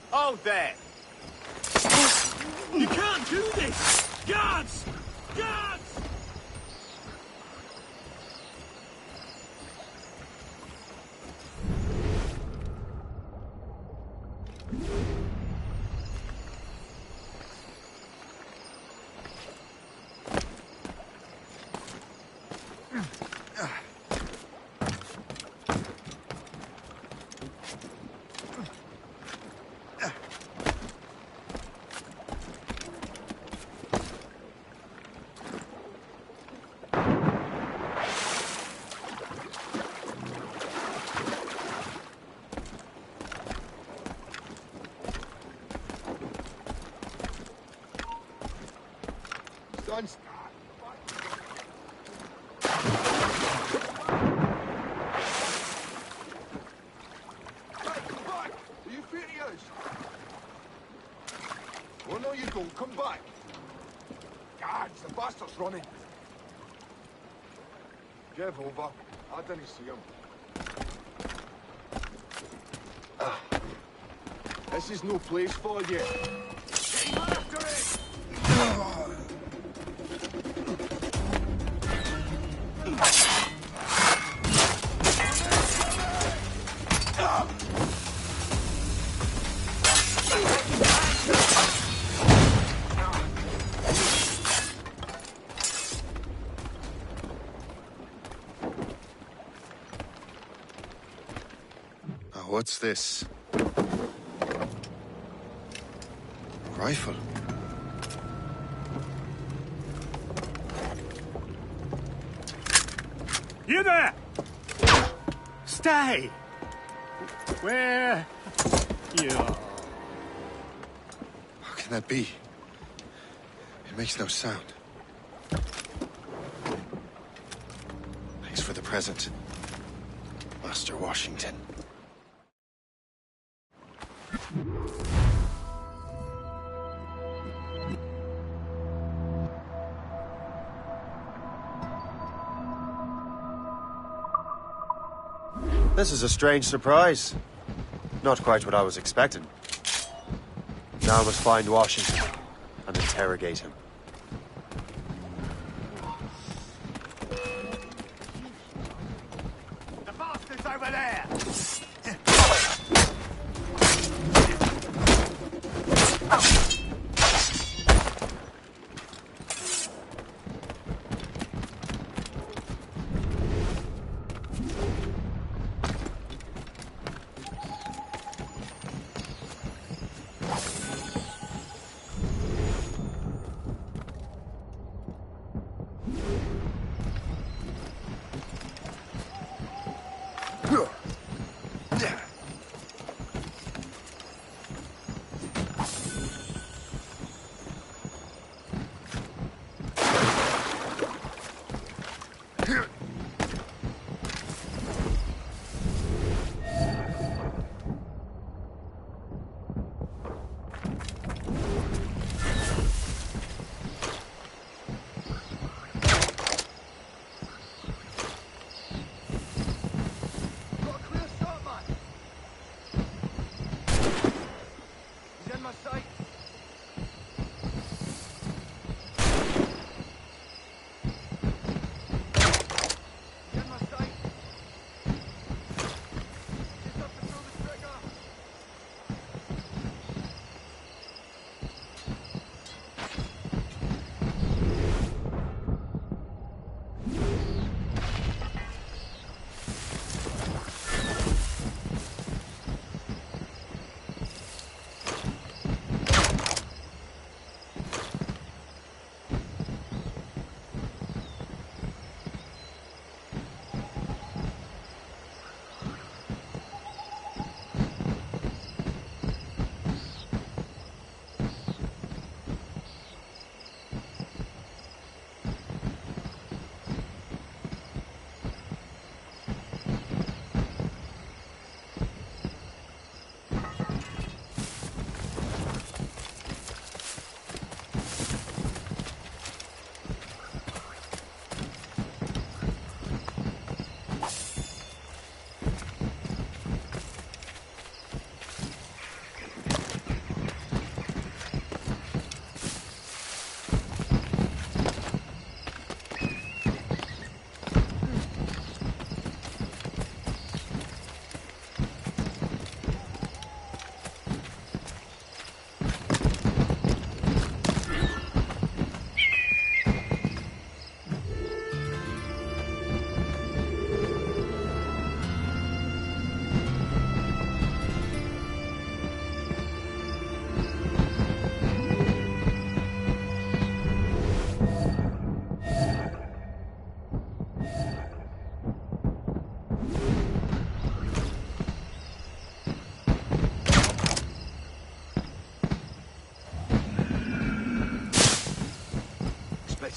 Hold there!
You can't do this! Guards! Guards!
Guns. Come back! Are you furious? Oh no, you don't. Come back. Guards, the bastard's running. Give over. I didn't see him. This is no place for you. Get after it!
What's this? Rifle.
You there! Stay! Where? You are.
How can that be? It makes no sound. Thanks for the present, Master Washington.
This is a strange surprise. Not quite what I was expecting. Now I must find Washington and interrogate him.
The bastard's over there!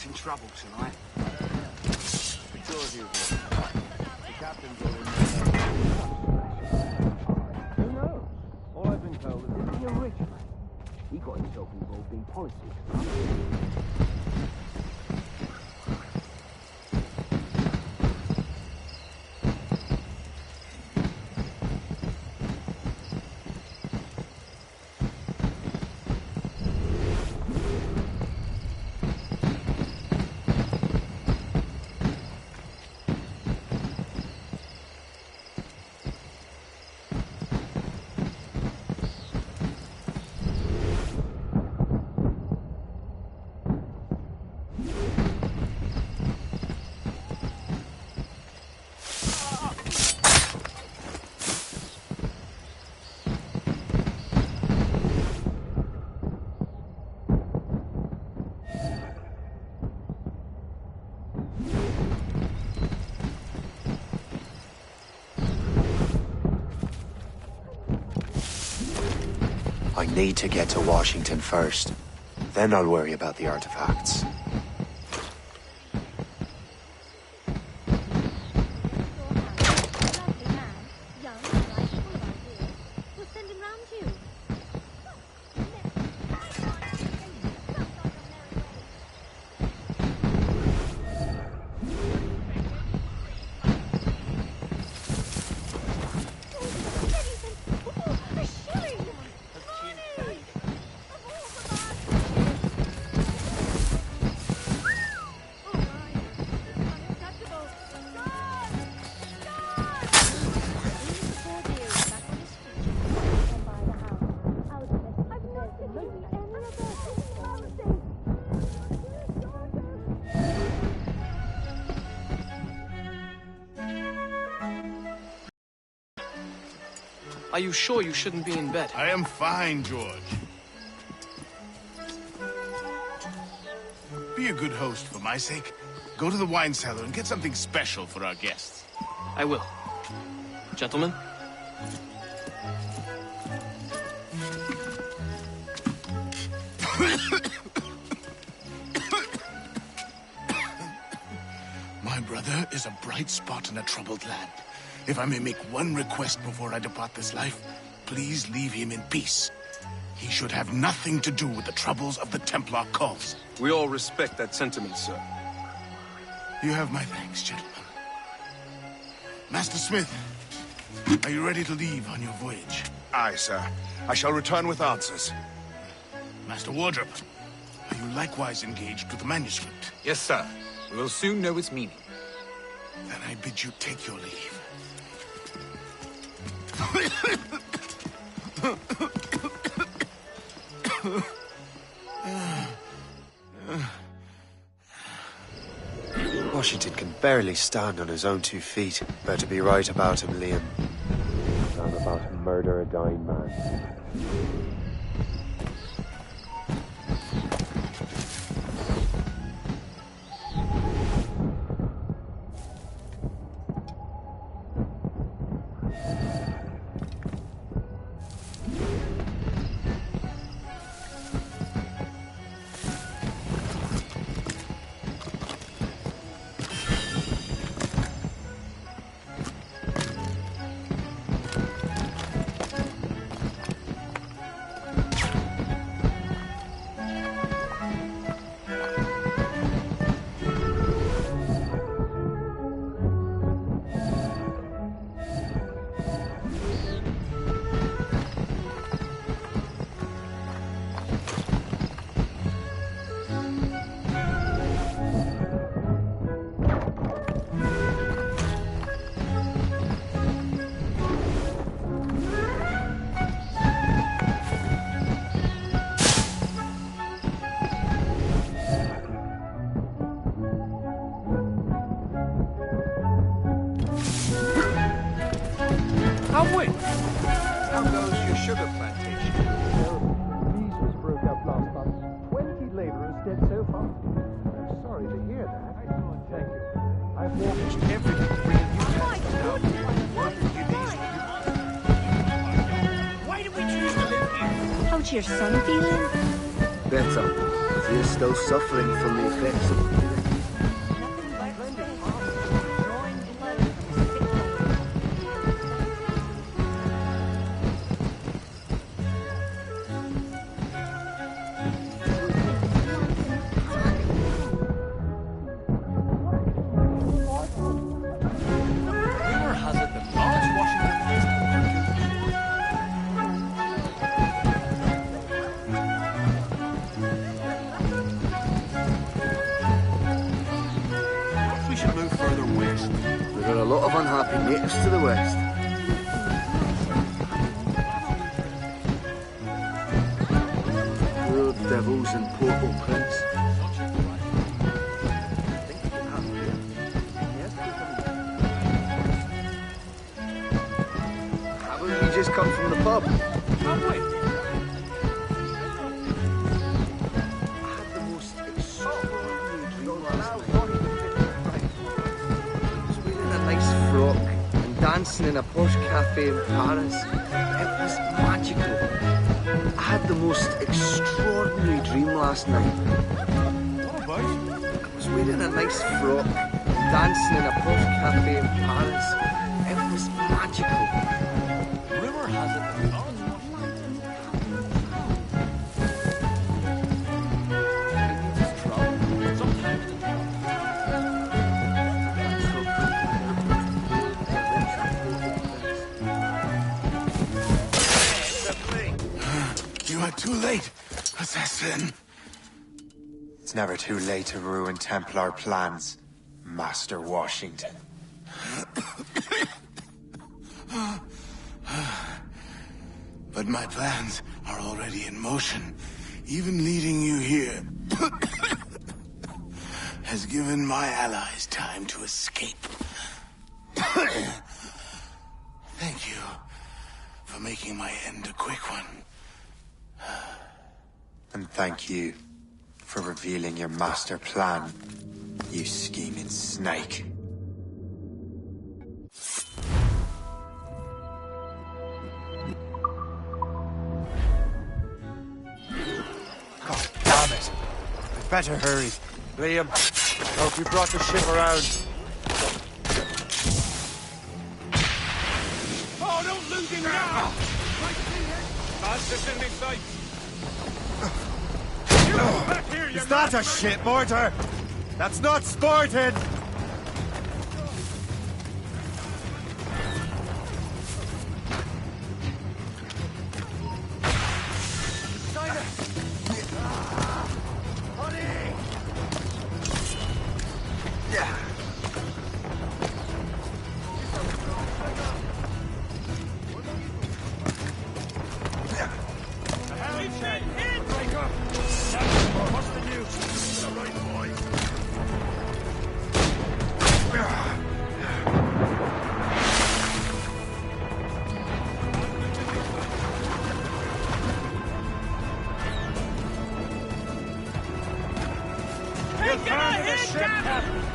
Ship's in trouble tonight. Because you the captain's all in there. Who knows? All I've been told is that he's a rich man. He got himself involved in politics.
I need to get to Washington first. Then I'll worry about the artifacts.
Are you sure you shouldn't be in bed?
I am fine, George. Be a good host for my sake. Go to the wine cellar and get something special for our guests.
I will. Gentlemen?
My brother is a bright spot in a troubled land. If I may make one request before I depart this life, please leave him in peace. He should have nothing to do with the troubles of the Templar cause.
We all respect that sentiment, sir.
You have my thanks, gentlemen. Master Smith, are you ready to leave on your voyage?
Aye, sir. I shall return with answers.
Master Wardrop, are you likewise engaged with the manuscript?
Yes, sir. We will soon know its meaning.
Then I bid you take your leave.
Washington can barely stand on his own 2 feet. Better be right about him, Liam. I'm about to murder a dying man.
How goes your sugar plantation?
Measles broke out last month. 20 laborers dead so far. I'm sorry to hear that. Thank you. I've mortgaged everything to bring a new tax down.
Why did we choose to live here? How's your son feeling?
Better.
He is still suffering from the effects of the healing.
Rumor has it that Lawrence Washington is
We should move further west.
There are a lot of unhappy natives to the west. Poor devils in Port-au-Prince. Haven't we just come from the pub?
Have we?
I had the most extraordinary dream last night. I was wearing a nice frock and dancing in a posh cafe in Paris. It was magical. I had the most extraordinary dream last night.
What about?
I was wearing a nice frock and dancing in a posh cafe in Paris. It was magical.
Rumor has it that Lawrence Washington is trouble. Sometimes the
You are too late, assassin.
It's never too late to ruin Templar plans, Master Washington.
But my plans are already in motion. Even leading you here has given my allies time to escape. Thank you for making my end a quick one.
And thank you for revealing your master plan, you scheming snake. God damn it! We'd better hurry. Liam, hope you brought the ship around.
Oh, don't lose him now! Fastest in this sight. Back here, you
Is that a ship mortar? That's not sporting!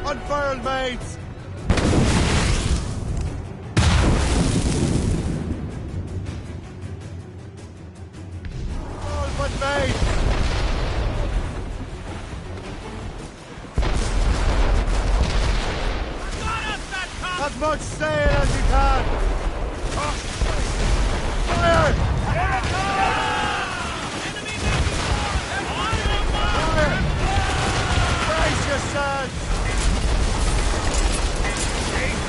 Unfurled, mates! All but mate! As much sail as you can! Fire! Fire! Brace yourselves!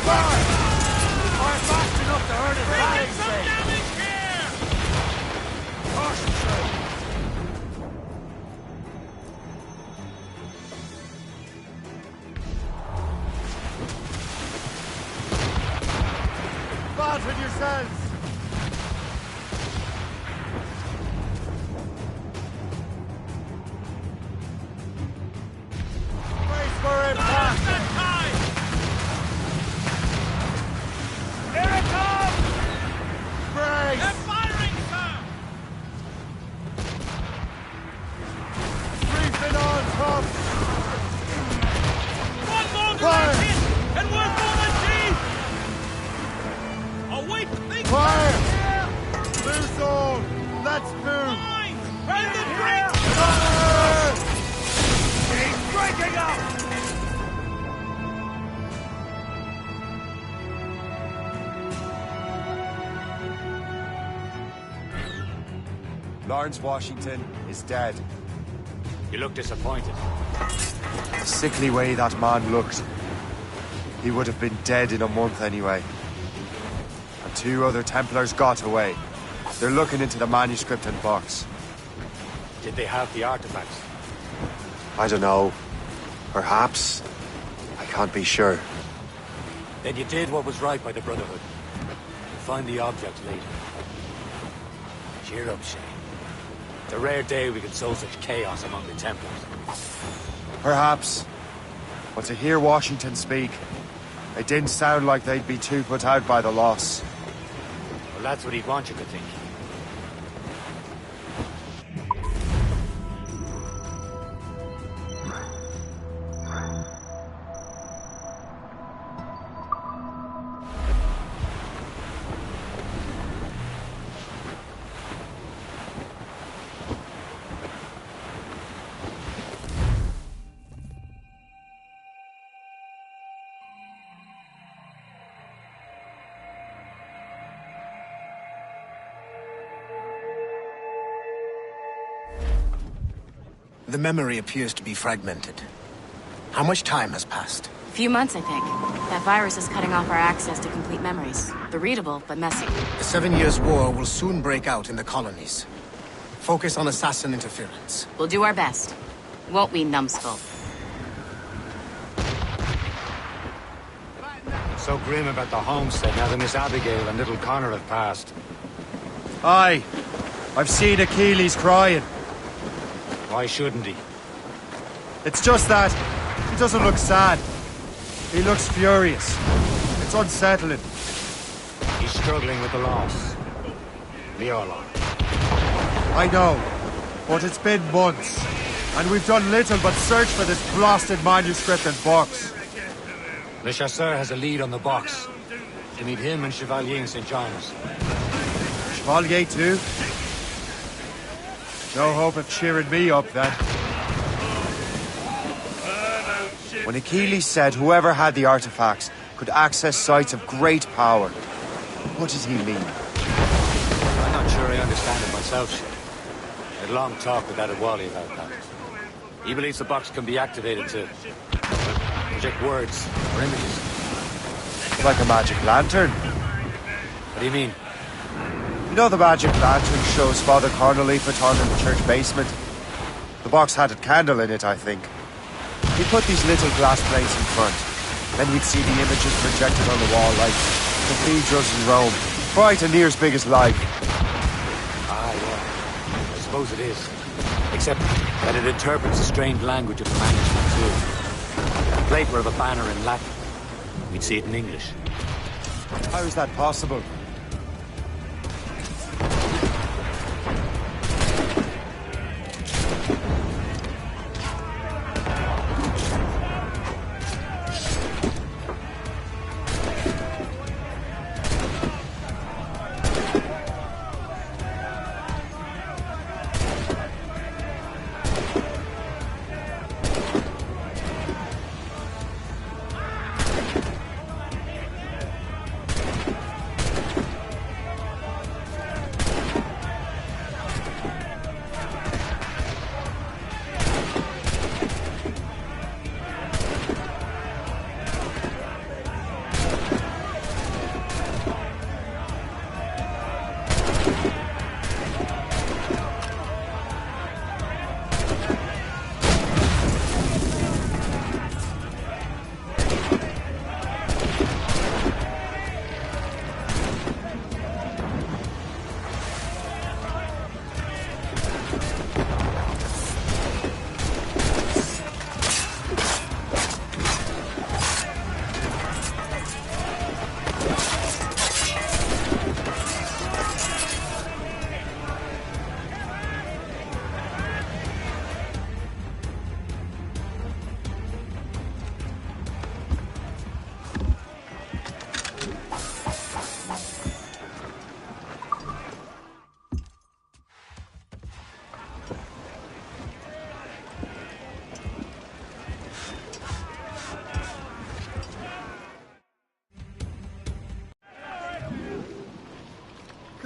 Fire! Fire fast enough to hurt his legs! Some damage here! Concentrate! Fast with yourselves! Brace for impact! Here it comes! Brace! They're firing, sir! Briefing on, Tom! One more direct hit, and we're gonna deep! Oh, wait, think fire! Loose all! Let's move! Fine! Bend the drink! Fire!
breaking up!
Lawrence Washington is dead.
You look disappointed.
The sickly way that man looked. He would have been dead in a month anyway. And 2 other Templars got away. They're looking into the manuscript and box.
Did they have the artifacts?
I don't know. Perhaps. I can't be sure.
Then you did what was right by the Brotherhood. You'll find the object later. Cheer up, Shay. It's a rare day we could sow such chaos among the Templars.
Perhaps. But to hear Washington speak, it didn't sound like they'd be too put out by the loss.
Well, that's what he'd want you to think.
The memory appears to be fragmented. How much time has passed?
A few months, I think. That virus is cutting off our access to complete memories. They're readable, but messy.
The 7 Years' War will soon break out in the colonies. Focus on assassin interference.
We'll do our best. Won't we, numbskull?
It's so grim about the homestead now that Miss Abigail and little Connor have passed.
Aye. I've seen Achilles crying.
Why shouldn't he?
It's just that he doesn't look sad. He looks furious. It's unsettling.
He's struggling with the loss. We all are.
I know, but it's been months, and we've done little but search for this blasted manuscript and box.
Le Chasseur has a lead on the box. To meet him and Chevalier in St. John's.
Chevalier too? No hope of cheering me up, then. When Achilles said whoever had the artifacts could access sites of great power, what did he mean?
I'm not sure I understand it myself, Shay. I had a long talk with Adewale about that. He believes the box can be activated to project words or images.
Like a magic lantern.
What do you mean?
You know the magic lantern shows Father Connolly put on in the church basement? The box had a candle in it, I think. He put these little glass plates in front. Then we'd see the images projected on the wall like cathedrals in Rome. Bright and near as big as life.
Ah, yeah. I suppose it is. Except that it interprets the strange language of the manuscript too. If the plate were of a banner in Latin, we'd see it in English.
How is that possible?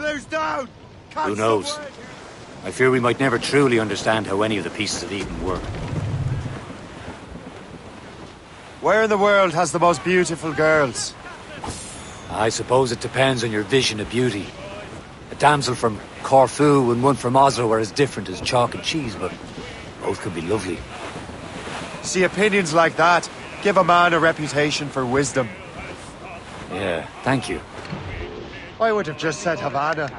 Clues down!
Who knows? I fear we might never truly understand how any of the pieces of Eden work.
Where in the world has the most beautiful girls?
I suppose it depends on your vision of beauty. A damsel from Corfu and one from Oslo are as different as chalk and cheese, but both could be lovely.
See, opinions like that give a man a reputation for wisdom.
Yeah, thank you.
I would have just said Havana.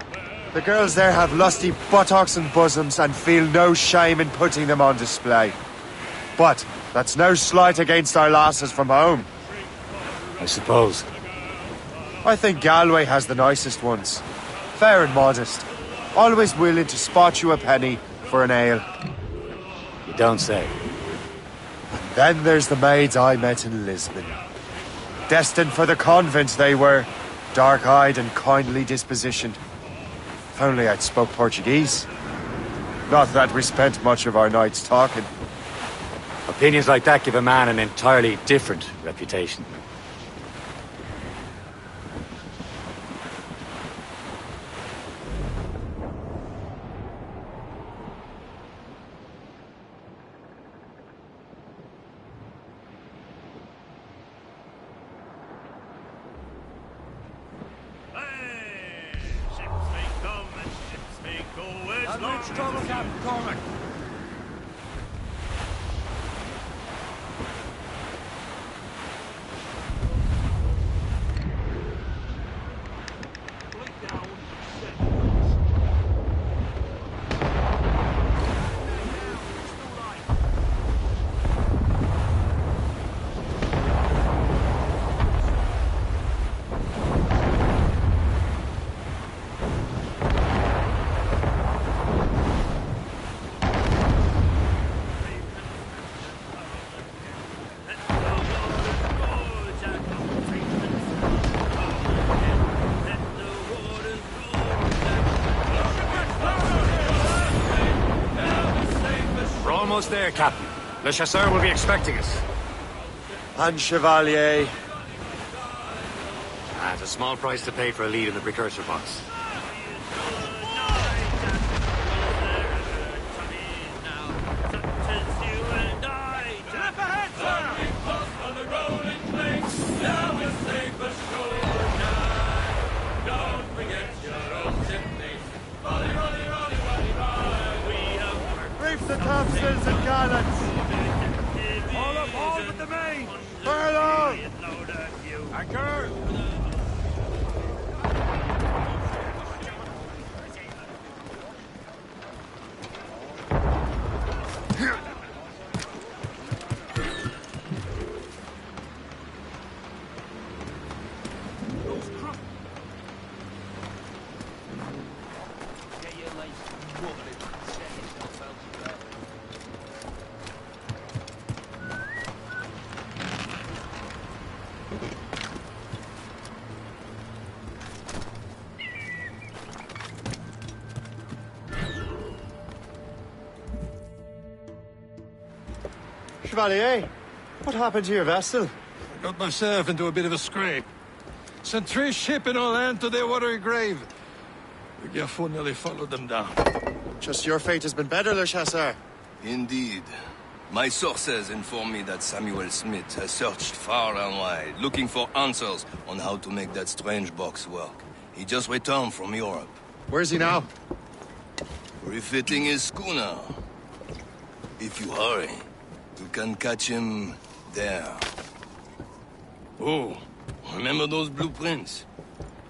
The girls there have lusty buttocks and bosoms and feel no shame in putting them on display. But that's no slight against our lasses from home.
I suppose.
I think Galway has the nicest ones. Fair and modest. Always willing to spot you a penny for an ale.
You don't say.
And then there's the maids I met in Lisbon. Destined for the convent they were. Dark-eyed and kindly dispositioned. If only I'd spoke Portuguese. Not that we spent much of our nights talking.
Opinions like that give a man an entirely different reputation.
Almost there, Captain. Le Chasseur will be expecting us.
And Chevalier.
It's a small price to pay for a lead in the precursor box.
The topsails and gallants!
All up, all with the main!
Furlong!
Anchor!
Chevalier, what happened to your vessel?
I got myself into a bit of a scrape. Sent 3 ships in our land to their watery grave. The Gerfaut nearly followed them down.
Just your fate has been better, Le Chasseur.
Indeed. My sources inform me that Samuel Smith has searched far and wide, looking for answers on how to make that strange box work. He just returned from Europe.
Where's he now?
Refitting his schooner. If you hurry, you can catch him there. Oh, remember those blueprints?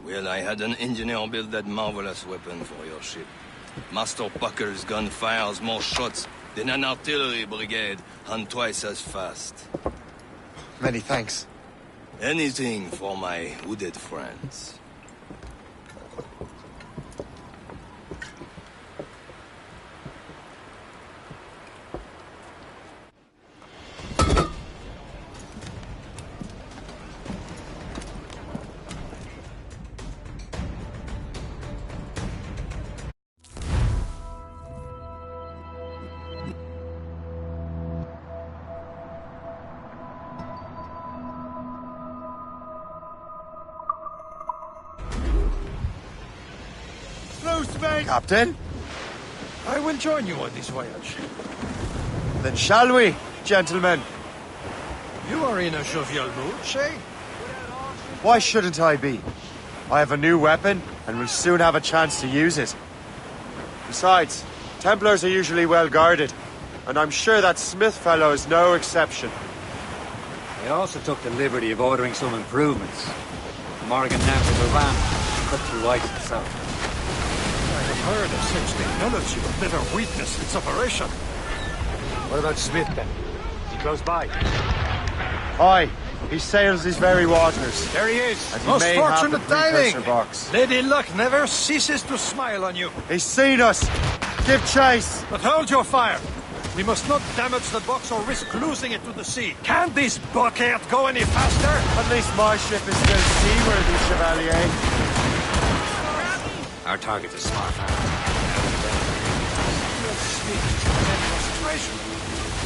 Well, I had an engineer build that marvelous weapon for your ship. Master Pucker's gun fires more shots than an artillery brigade, and twice as fast.
Many thanks.
Anything for my wounded friends.
Loose, mate! Captain?
I will join you on this voyage.
Then shall we, gentlemen?
You are in a jovial mood, Shay?
Why shouldn't I be? I have a new weapon, and will soon have a chance to use it. Besides, Templars are usually well guarded, and I'm sure that Smith fellow is no exception.
I also took the liberty of ordering some improvements. Morrigan now has a ram cut through ice itself.
I have heard of such technology, but never witnessed its operation.
What about Smith, then? Is he close by?
Aye, he sails these very waters.
There he is!
And he
Most
may have the
fortunate timing!
precursor box.
Lady Luck never ceases to smile on you.
He's seen us! Give chase!
But hold your fire! We must not damage the box or risk losing it to the sea. Can this bucket go any faster?
At least my ship is still seaworthy, Chevalier.
Our target's a smart man.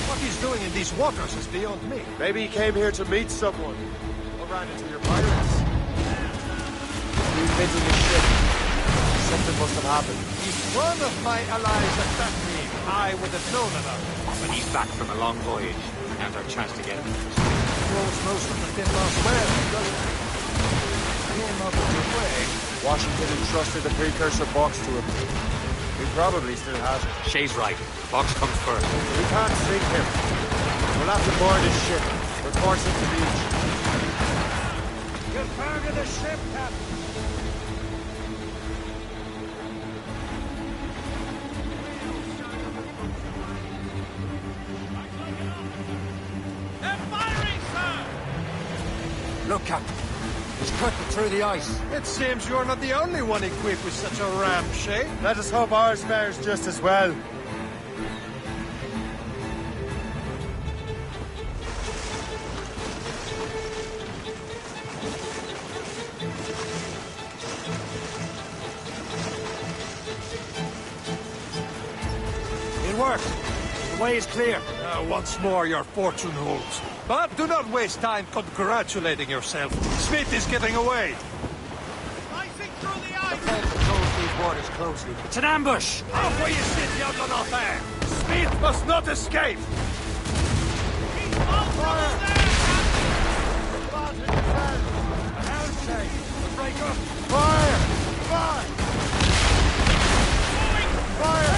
What he's doing in these waters is beyond me.
Maybe he came here to meet someone. Or ran into your pirates. Refitting his ship. Something must have happened.
If one of my allies attacked me, I would have known about it.
When he's back from a long voyage, now's our chance to get him.
Throws most of the tin lost well, doesn't he? Came out of your way.
Washington entrusted the precursor box to him. He probably still has it.
Shay's right. The box comes first.
We can't sink him. We'll have to board his ship. Report him to beach.
Get back to the ship, Captain.
They're firing, sir!
Look, Captain. He's cutting through the ice.
It seems you're not the only one equipped with such a ram, Shay.
Let us hope ours fares just as well.
It worked. The way is clear.
Once more, your fortune holds. But do not waste time congratulating yourself. Smith is getting away.
Slicing through the ice!
The boat controls these waters closely. It's an ambush!
Halfway you sit, you outlaw not there. Smith must not escape.
He's all trouble there!
Outside. Break up.
Fire! Fire! Fire!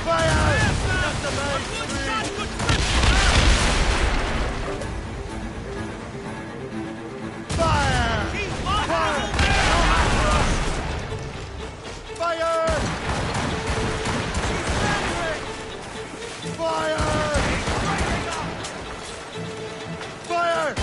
Fire! That's the main Fire! Fire! Fire! Fire! Fire!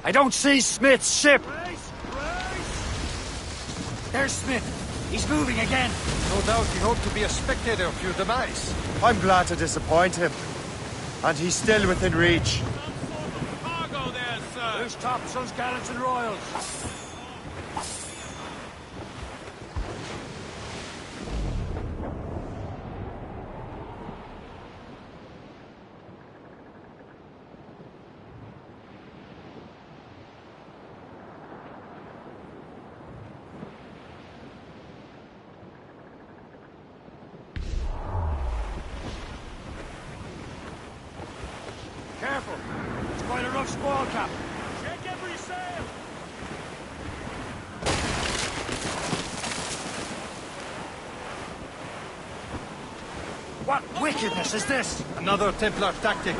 I don't see Smith's ship!
There's Smith. He's moving again. No doubt he hoped to be a spectator of your demise.
I'm glad to disappoint him. And he's still within reach.
Cargo there, sir. Who's topsails, gallants, and royals? Careful! It's quite a rough squall, Captain. Check every sail! What wickedness is this? Another Templar tactic.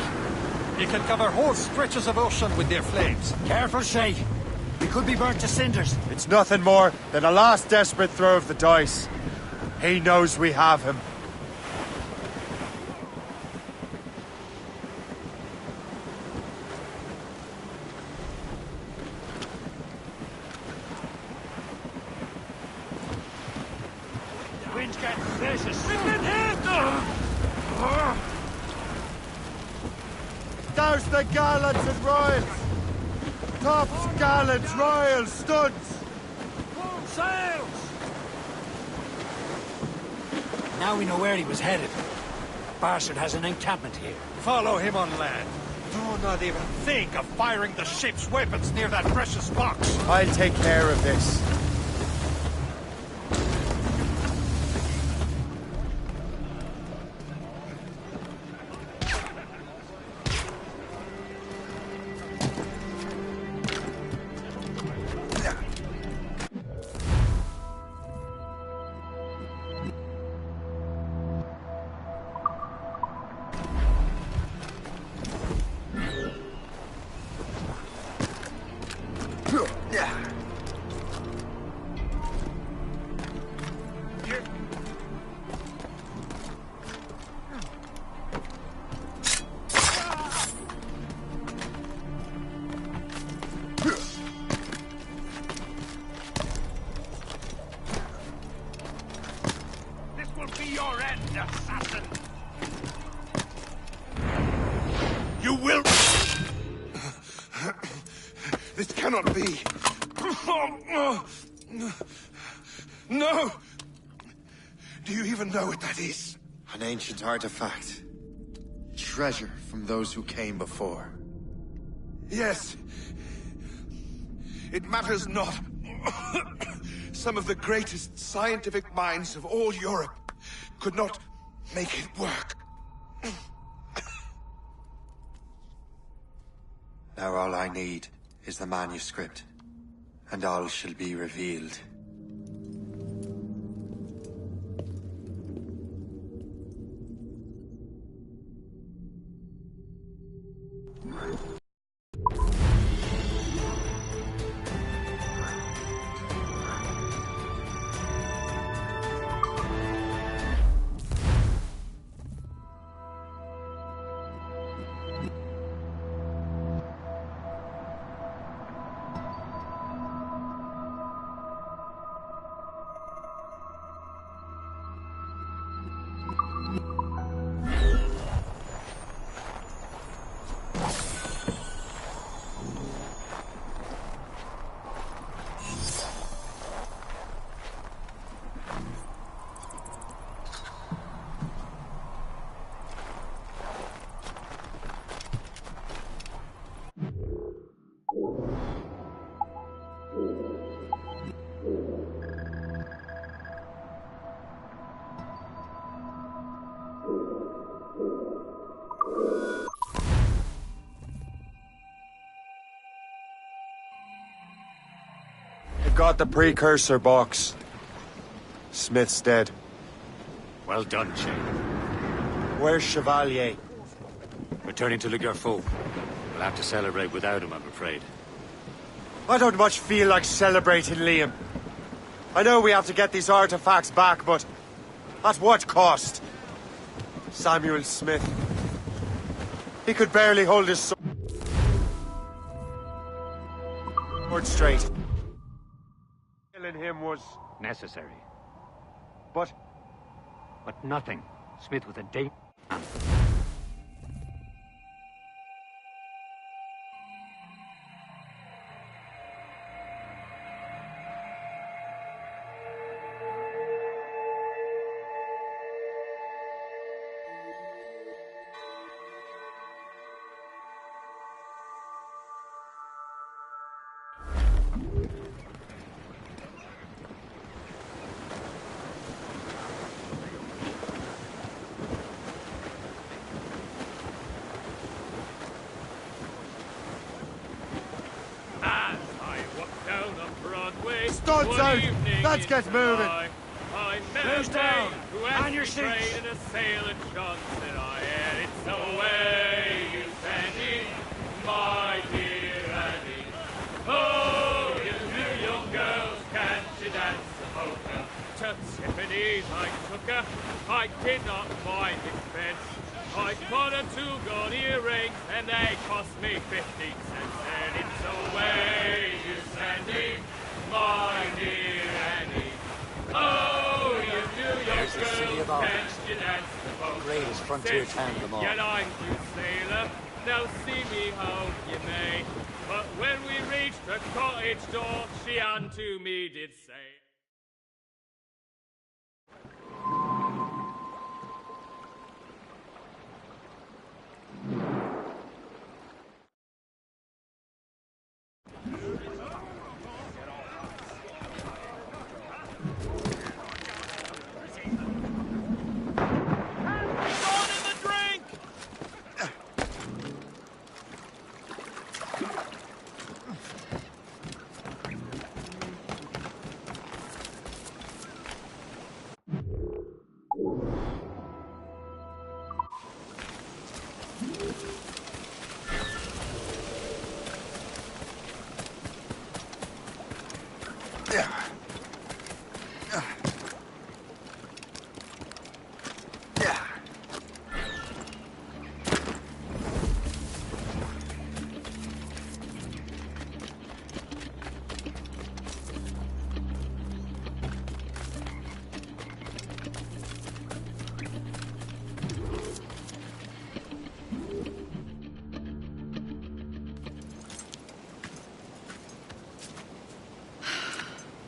You can cover whole stretches of ocean with their flames. Careful, Shay. We could be burnt to cinders.
It's nothing more than a last desperate throw of the dice. He knows we have him.
Wind's getting vicious. We've been hit!
Douse the gallants and royals! Tops, gallants, royals, studs!
Full sails! Now we know where he was headed. Bastard has an encampment here. Follow him on land. Do not even think of firing the ship's weapons near that precious box.
I'll take care of this.
Your end, assassin! You will...
This cannot be. No! Do you even know what that is?
An ancient artifact. Treasure from those who came before.
Yes. It matters not. Some of the greatest scientific minds of all Europe could not make it work.
Now all I need is the manuscript, and all shall be revealed.
Got the precursor box. Smith's dead.
Well done, Shay.
Where's Chevalier?
Returning to Le Garfou. We'll have to celebrate without him, I'm afraid.
I don't much feel like celebrating, Liam. I know we have to get these artifacts back, but at what cost? Samuel Smith. He could barely hold his sword. Word straight. Killing him was...
Necessary.
But...
But nothing. Smith was a date.
Studs out! Let's get moving!
I
Who's down?
On your seats! And a sailor Johnson, I had it so away, you Sandy, my dear Annie. Oh, you two young girls, can't you dance the polka? To Tiffany's I took her, I did not mind expense. I bought her 2 gold earrings, and they cost me 15 cents. And it's away, you Sandy, my dear Annie. Oh, you do your
There's the city of Orange.
the
Greatest frontier town of them all.
Get on, you sailor. Now see me home, you may. But when we reached the cottage door, she unto me did say.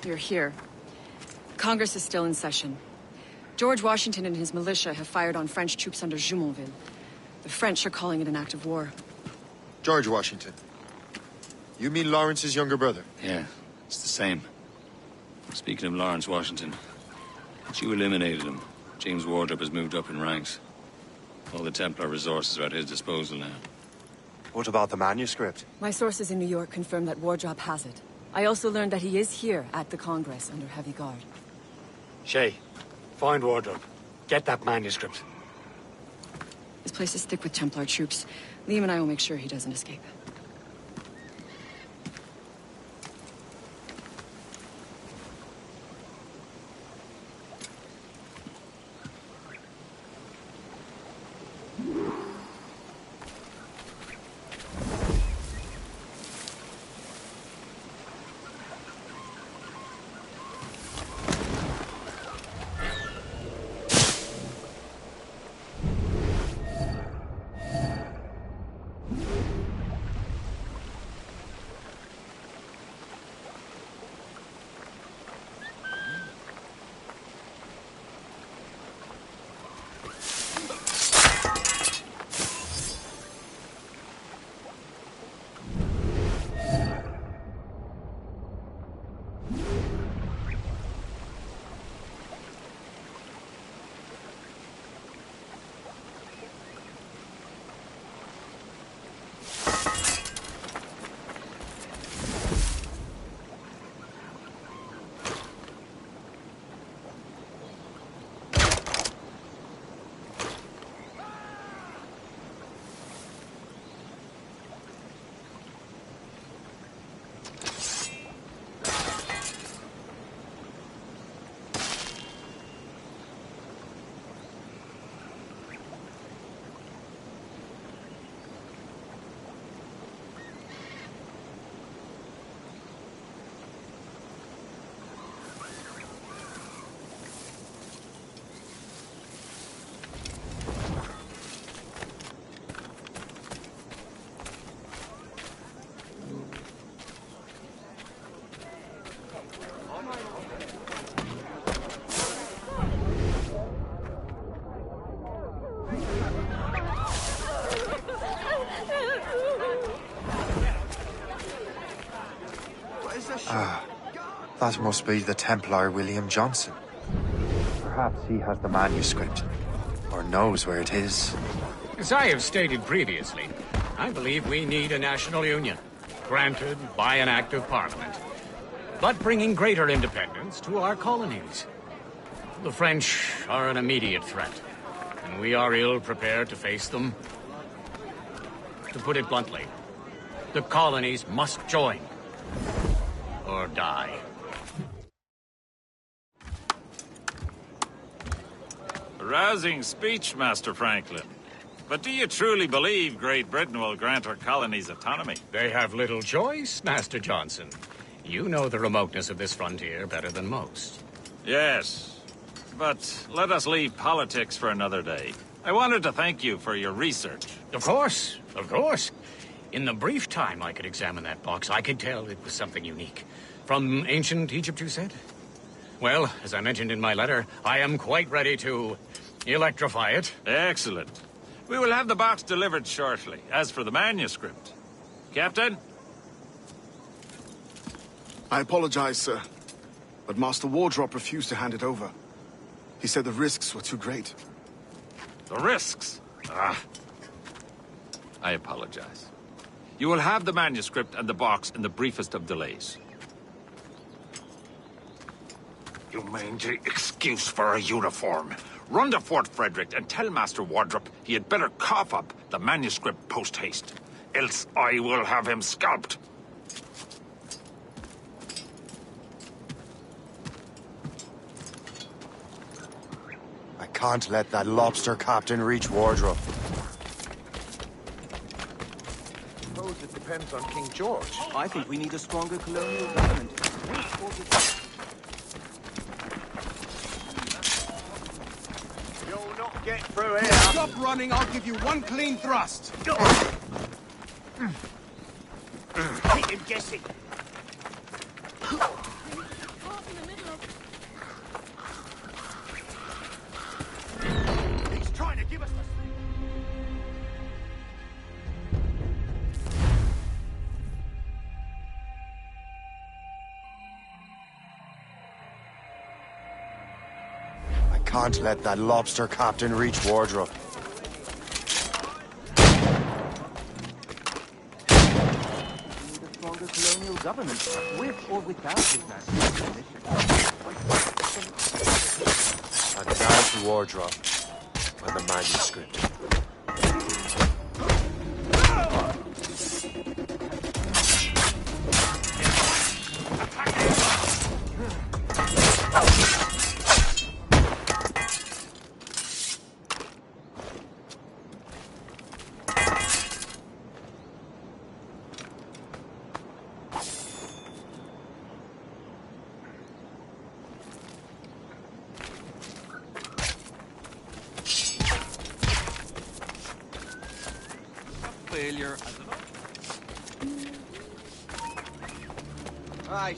You're here. Congress is still in session. George Washington and his militia have fired on French troops under Jumonville. The French are calling it an act of war.
George Washington. You mean Lawrence's younger brother?
Yeah, it's the same. Speaking of Lawrence Washington, once you eliminated him, James Wardrop has moved up in ranks. All the Templar resources are at his disposal now.
What about the manuscript?
My sources in New York confirm that Wardrop has it. I also learned that he is here at the Congress under heavy guard.
Shay, find Wardrop. Get that manuscript.
This place is thick with Templar troops. Liam and I will make sure he doesn't escape.
That must be the Templar William Johnson. Perhaps he has the manuscript, or knows where it is.
As I have stated previously, I believe we need a national union, granted by an act of parliament, but bringing greater independence to our colonies. The French are an immediate threat, and we are ill prepared to face them. To put it bluntly, the colonies must join, or die.
A rousing speech, Master Franklin. But do you truly believe Great Britain will grant her colonies autonomy?
They have little choice, Master Johnson. You know the remoteness of this frontier better than most.
Yes, but let us leave politics for another day. I wanted to thank you for your research.
Of course, of course. In the brief time I could examine that box, I could tell it was something unique. From ancient Egypt, you said? Well, as I mentioned in my letter, I am quite ready to electrify it.
Excellent. We will have the box delivered shortly. As for the manuscript... Captain?
I apologize, sir, but Master Wardrop refused to hand it over. He said the risks were too great.
The risks? Ah. I apologize. You will have the manuscript and the box in the briefest of delays.
You mean the excuse for a uniform? Run to Fort Frederick and tell Master Wardrop he had better cough up the manuscript post-haste. Else I will have him scalped.
I can't let that lobster captain reach Wardrop.
Suppose it depends on King George. I think we need a stronger colonial government. You'll not get through here.
Stop running, I'll give you one clean thrust.
Keep him guessing. He's trying to give us the...
I can't let that lobster captain reach Wardrop.
Stronger colonial government, with or without his master's permission.
And down to Wardrop and the manuscript.
Failure as an Right.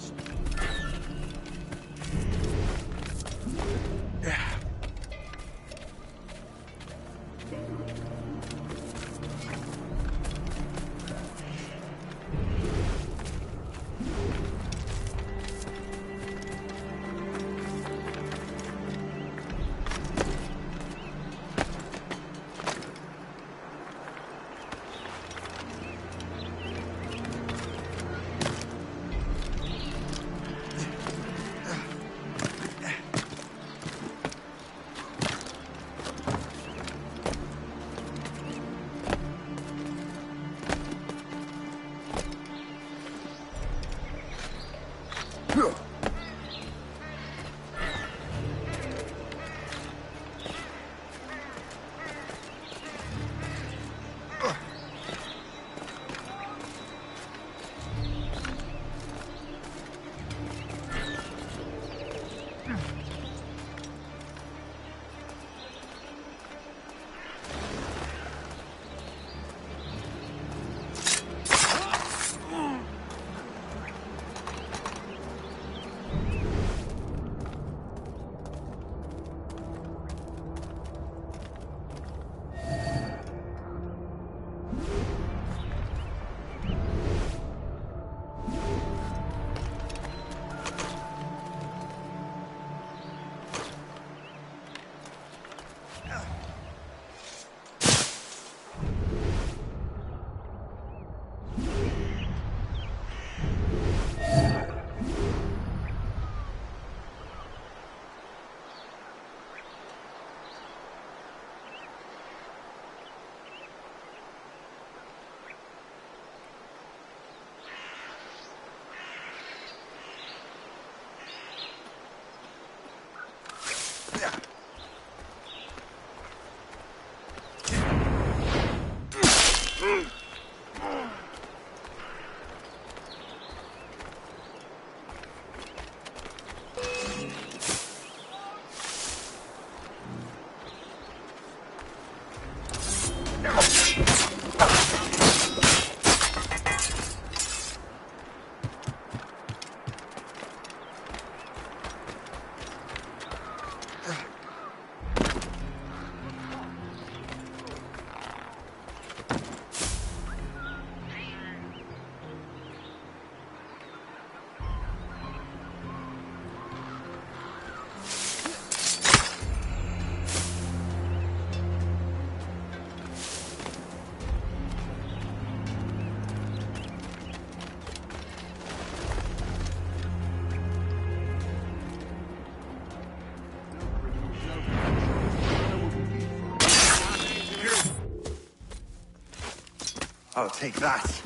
I'll take that.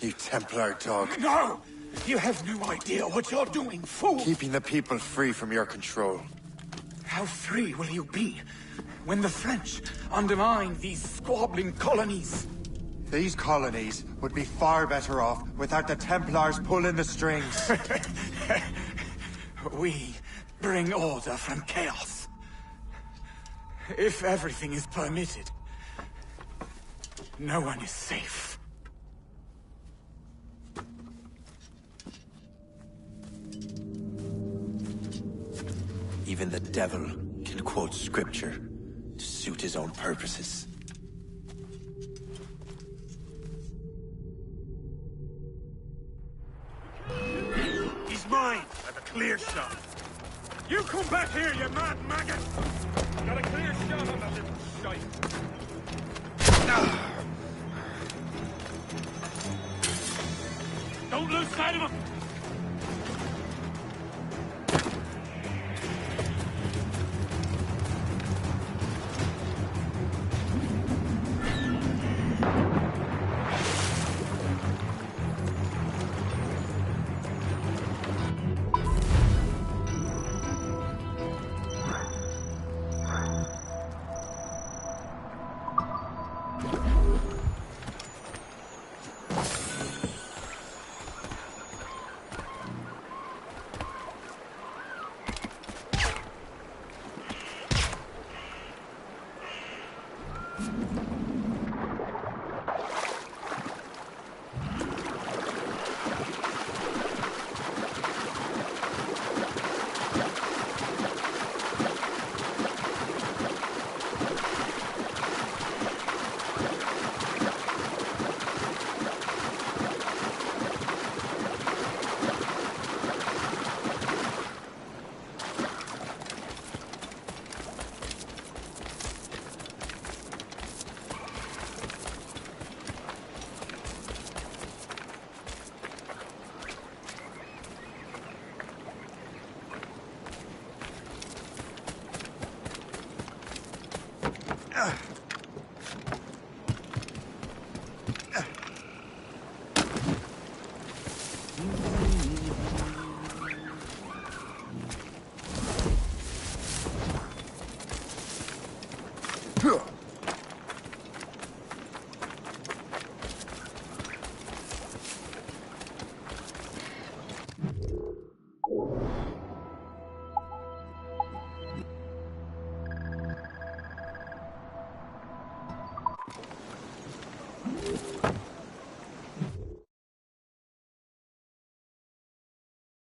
You Templar dog.
No! You have no idea what you're doing, fool!
Keeping the people free from your control.
How free will you be when the French undermine these squabbling colonies?
These colonies would be far better off without the Templars pulling the strings.
We bring order from chaos. If everything is permitted, no one is safe.
Even the devil can quote scripture to suit his own purposes.
He's mine! I've a clear shot. You come back here, you mad maggot! Got a clear shot on that little shite. Don't lose sight of him!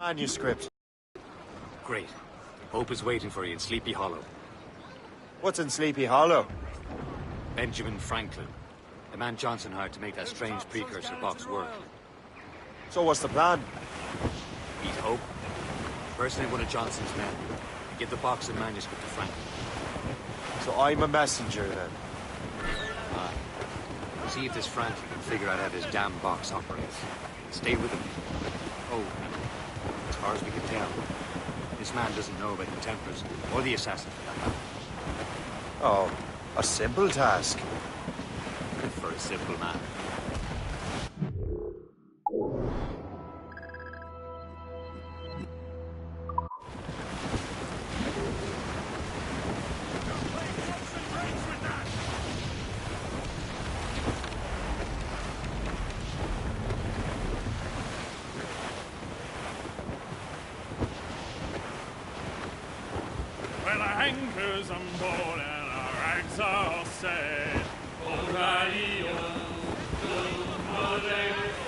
Manuscript.
Great. Hope is waiting for you in Sleepy Hollow.
What's in Sleepy Hollow?
Benjamin Franklin. The man Johnson hired to make that strange precursor box work.
So what's the plan?
Meet Hope. Personate one of Johnson's men. And give the box and manuscript to Franklin.
So I'm a messenger, then?
Aye. See if this Franklin can figure out how this damn box operates. Stay with him. Oh, as far as we can tell, this man doesn't know about the Templars, or the Assassins for that matter.
Oh, a simple task.
For a simple man.
Well, our anchor's on board and our rags are all set.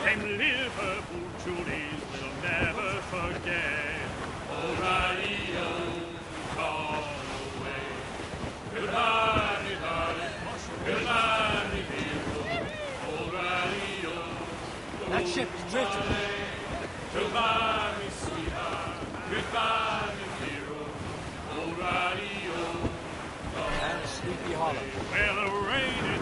Them Liverpool Julies will never forget. O'Reilly, gone away. Goodbye, me darling. Goodbye, me hero. O'Reilly,
that ship is drifting.
Goodbye, me sweetheart. Goodbye, me hero. O'Reilly,
and Sleepy Hollow.
well, the rain is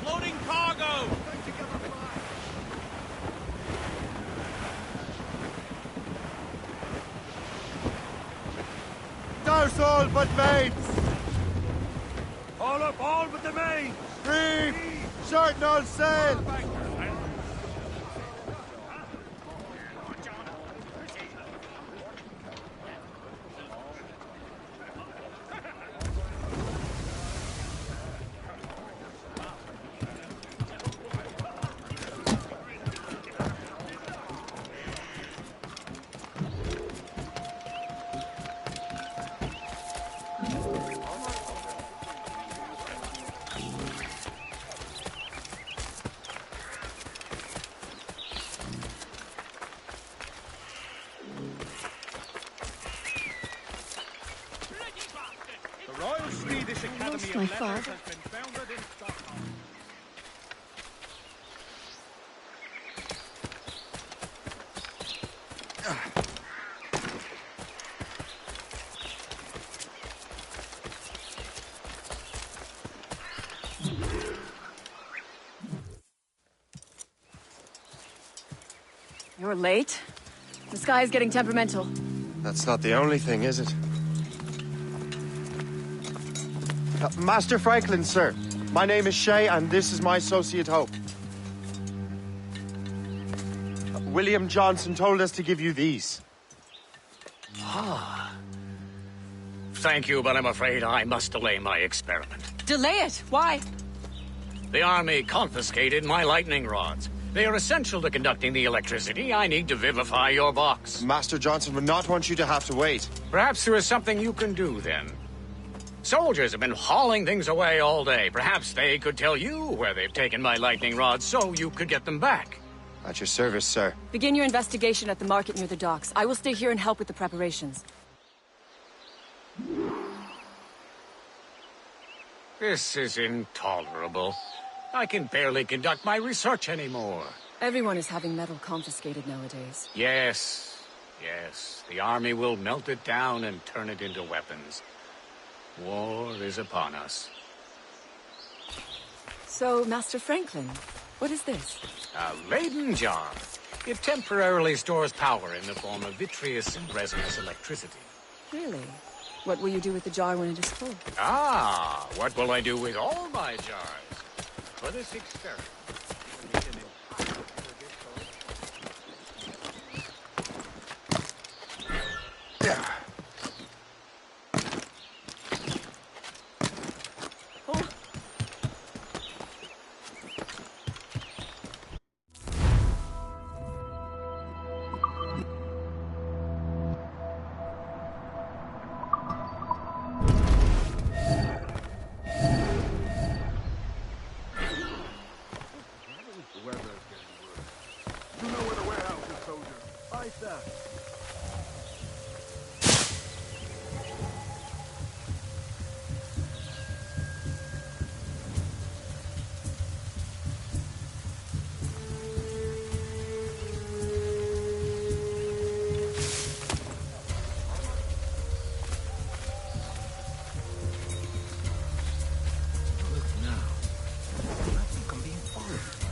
Loading cargo!
all but mains!
All up, all but the main!
Reef! Shorten all sail!
Lost my father.
You're late. The sky is getting temperamental.
That's not the only thing, is it? Master Franklin, sir. My name is Shay, and this is my associate Hope. William Johnson told us to give you these.
Ah. Thank you, but I'm afraid I must delay my experiment.
Delay it? Why?
The army confiscated my lightning rods. They are essential to conducting the electricity I need to vivify your box.
Master Johnson would not want you to have to wait.
Perhaps there is something you can do, then. Soldiers have been hauling things away all day. Perhaps they could tell you where they've taken my lightning rods so you could get them back.
At your service, sir.
Begin your investigation at the market near the docks. I will stay here and help with the preparations.
This is intolerable. I can barely conduct my research anymore.
Everyone is having metal confiscated nowadays.
Yes, yes. The army will melt it down and turn it into weapons. War is upon us.
So, Master Franklin, what is this?
A Leyden jar. It temporarily stores power in the form of vitreous and resinous electricity.
Really? What will you do with the jar when it is full?
Ah, what will I do with all my jars? For this experiment,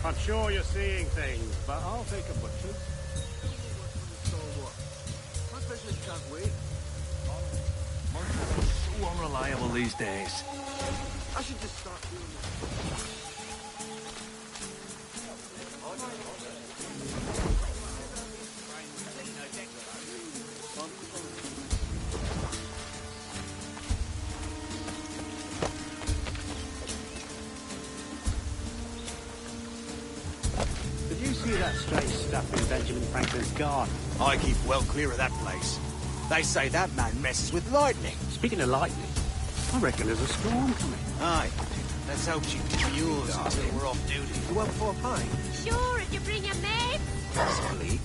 I'm sure you're seeing things, but I'll take a butcher's.
My specialist can't wait. Monsters are so unreliable these days. I should just start doing this.
That strange stuff in Benjamin Franklin's garden.
I keep well clear of that place. They say that man messes with lightning.
Speaking of lightning, I reckon there's a storm coming.
Aye. Let's hope she keeps yours until we're off duty.
You want 4 pints?
Sure, if you bring your mates.
That's a leak.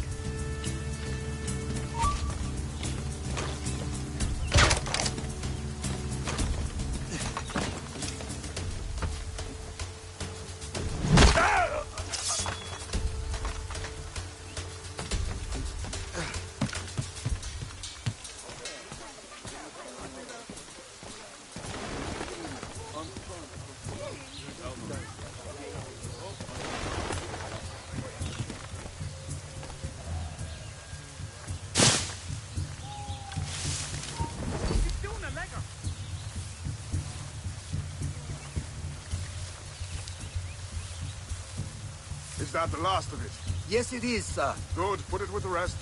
Is that the last of it?
Yes, it is, sir.
Good. Put it with the rest.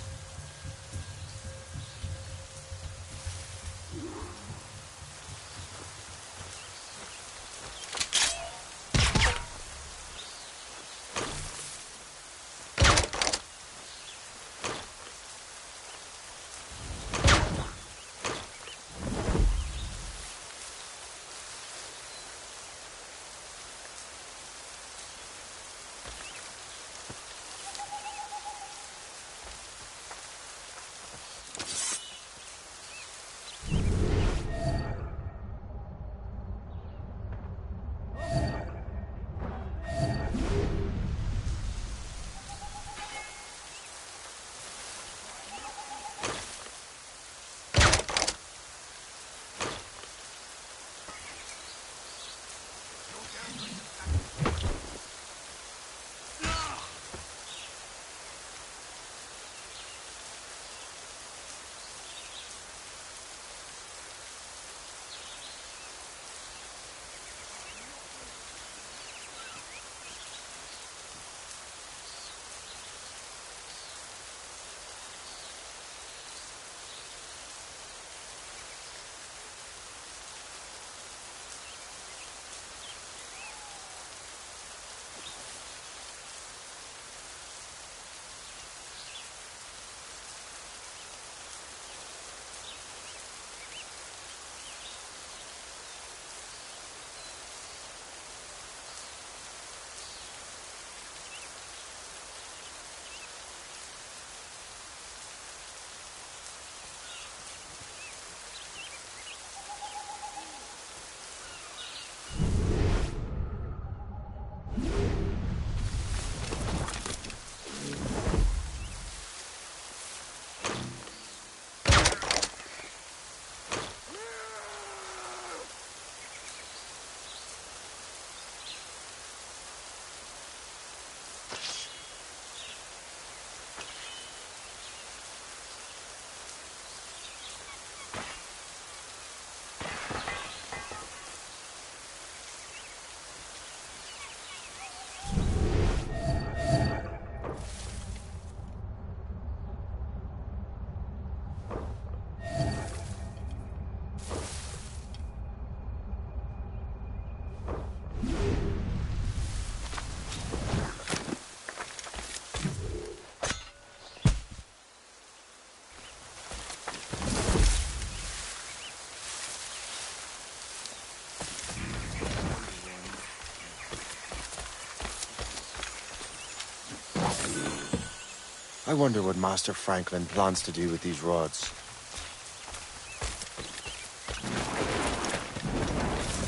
I wonder what Master Franklin plans to do with these rods.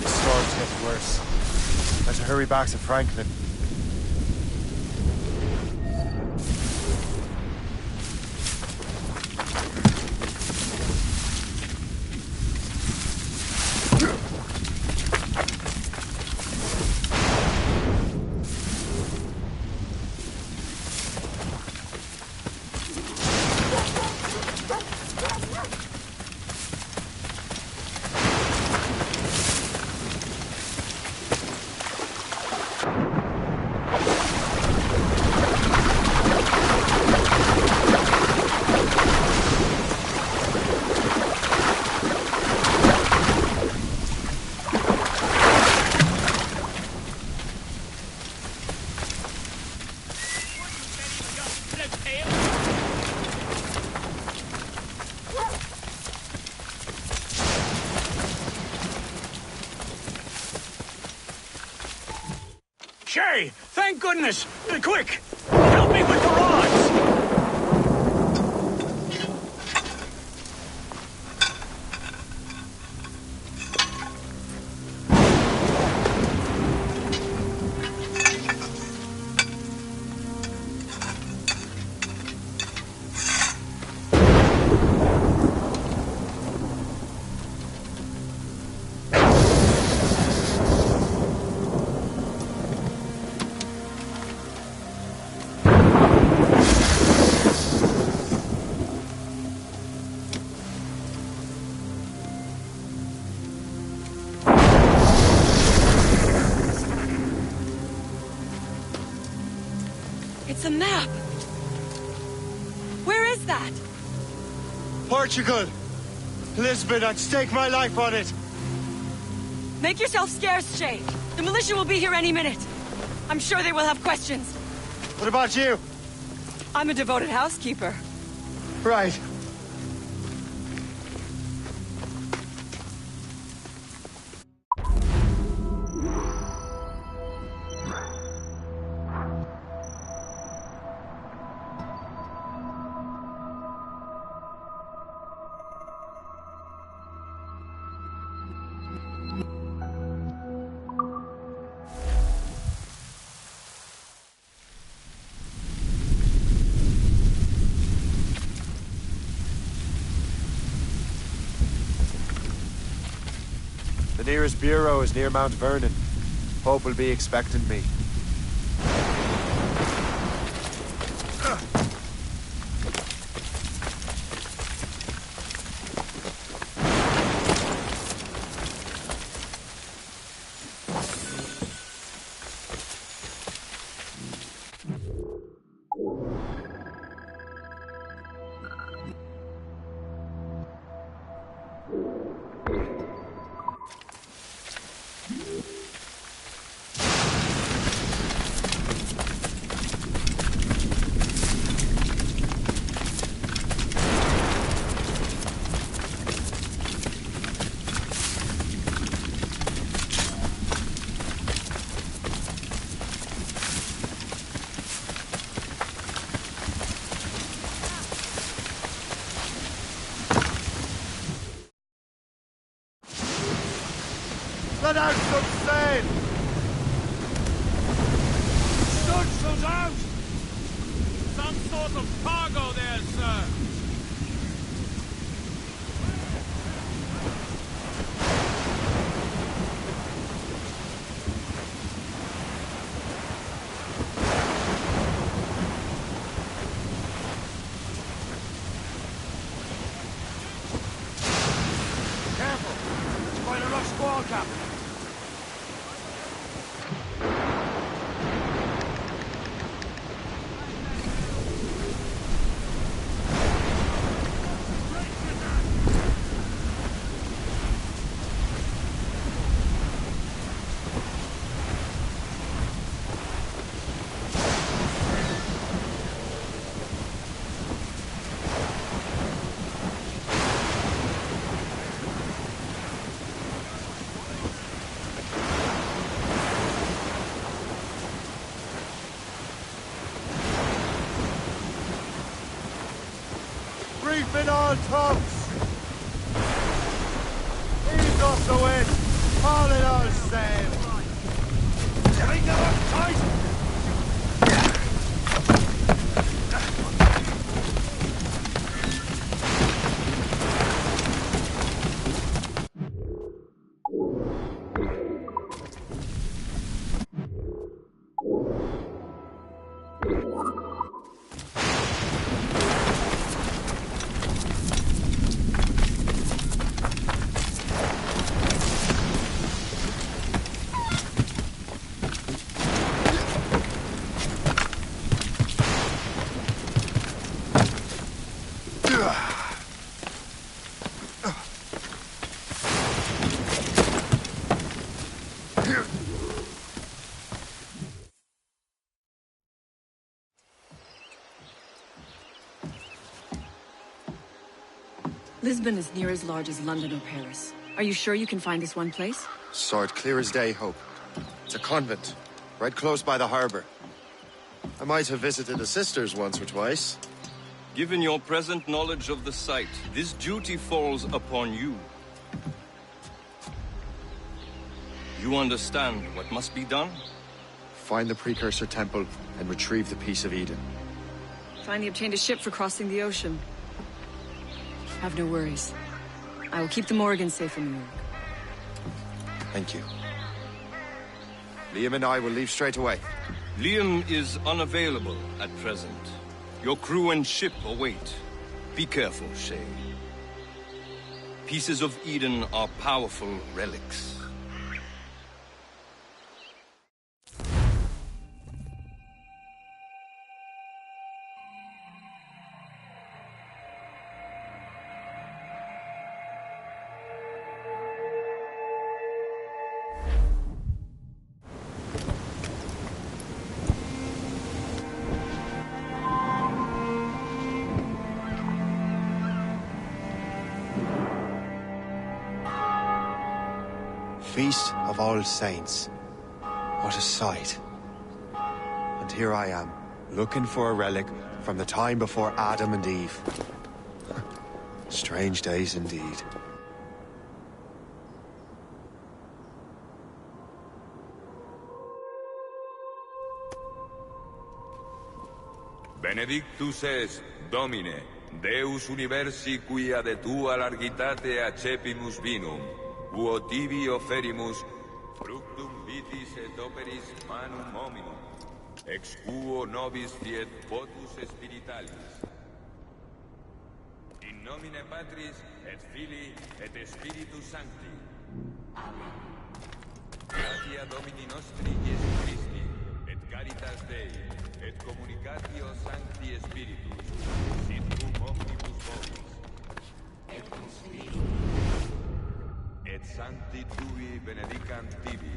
This storm's getting worse. Better hurry back to Franklin.
Shay, thank goodness! Quick! Help me with the rods!
It's a map! Where is that?
Portugal! Lisbon, I'd stake my life on it!
Make yourself scarce, Shay. The militia will be here any minute. I'm sure they will have questions.
What about you?
I'm a devoted housekeeper.
Right. The nearest bureau is near Mount Vernon. Pope will be expecting me. Let out some sail!
Stunsails out! Some sort of cargo there, sir.
Careful! It's quite a rough squall, Captain.
Reefing all tops! Ease off the wind! Hauling all sail! Bring them up tight!
Lisbon is near as large as London or Paris. Are you sure you can find this one place?
Saw it clear as day, Hope. It's a convent, right close by the harbor. I might have visited the sisters once or twice.
Given your present knowledge of the site, this duty falls upon you. You understand what must be done?
Find the precursor temple and retrieve the Piece of Eden.
Finally obtained a ship for crossing the ocean. Have no worries. I will keep the Morrigan safe from New York.
Thank you. Liam and I will leave straight away.
Liam is unavailable at present. Your crew and ship await. Be careful, Shay. Pieces of Eden are powerful relics.
Feast of All Saints. What a sight. And here I am, looking for a relic from the time before Adam and Eve. Strange days indeed.
Benedictus es, Domine, Deus universi quia de tua largitate accepimus vinum, uo tibi oferimus, fructum vitis et operis manum hominum, ex quo nobis fiet votus spiritualis. In nomine Patris, et Filii, et Spiritus Sancti. Amen. Gratia Domini nostri Iesu Christi, et caritas Dei, et communicatio Sancti Spiritus, sit cum omnibus vobis, et cum Spiritus, et Sancti Tui benedicant tibi.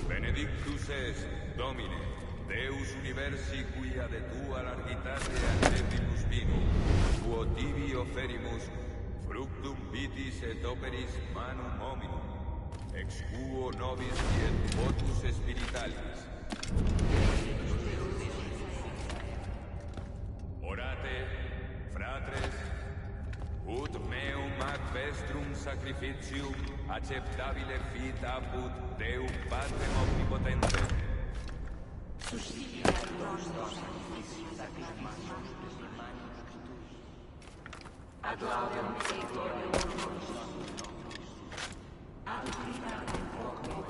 Benedictus es, Domine, Deus universi quia de tua largitate accepimus vinum, quo tibi oferimus, fructum vitis et operis manum hominum, ex quo nobis fiet votus spiritualis. Orate, fratres, ut meum ad vestrum sacrificium acceptabile fit apud Deum Patrem omnipotente.
Suscipiat nostros sacrificium sacrificium ad laudem et gloriam ad unitate foco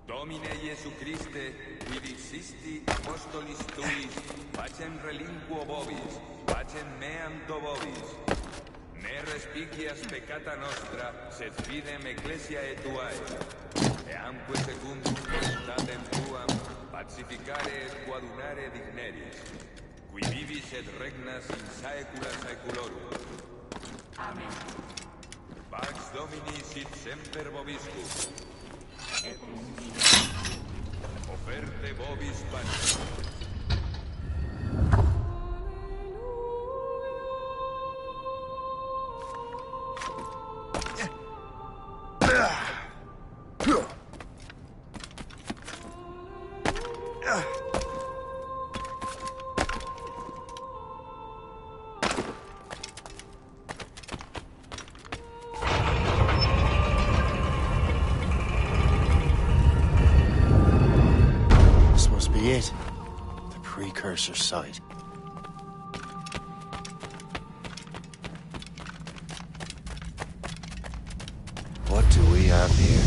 Domine Iesu Christe, qui disisti apostolis tuis, pacem relinquo vobis, pacem meam to vobis. Ne respicias peccata nostra, sed fidem ecclesiae tuae. eamque secundum voluntatem tuam pacificare et coadunare digneris, qui vivis et regnas in saecula saeculorum.
Amen.
Pax Domini sit semper vobiscum.
Et
Oferte vobis pax.
This must be it. The precursor site. What do we have here?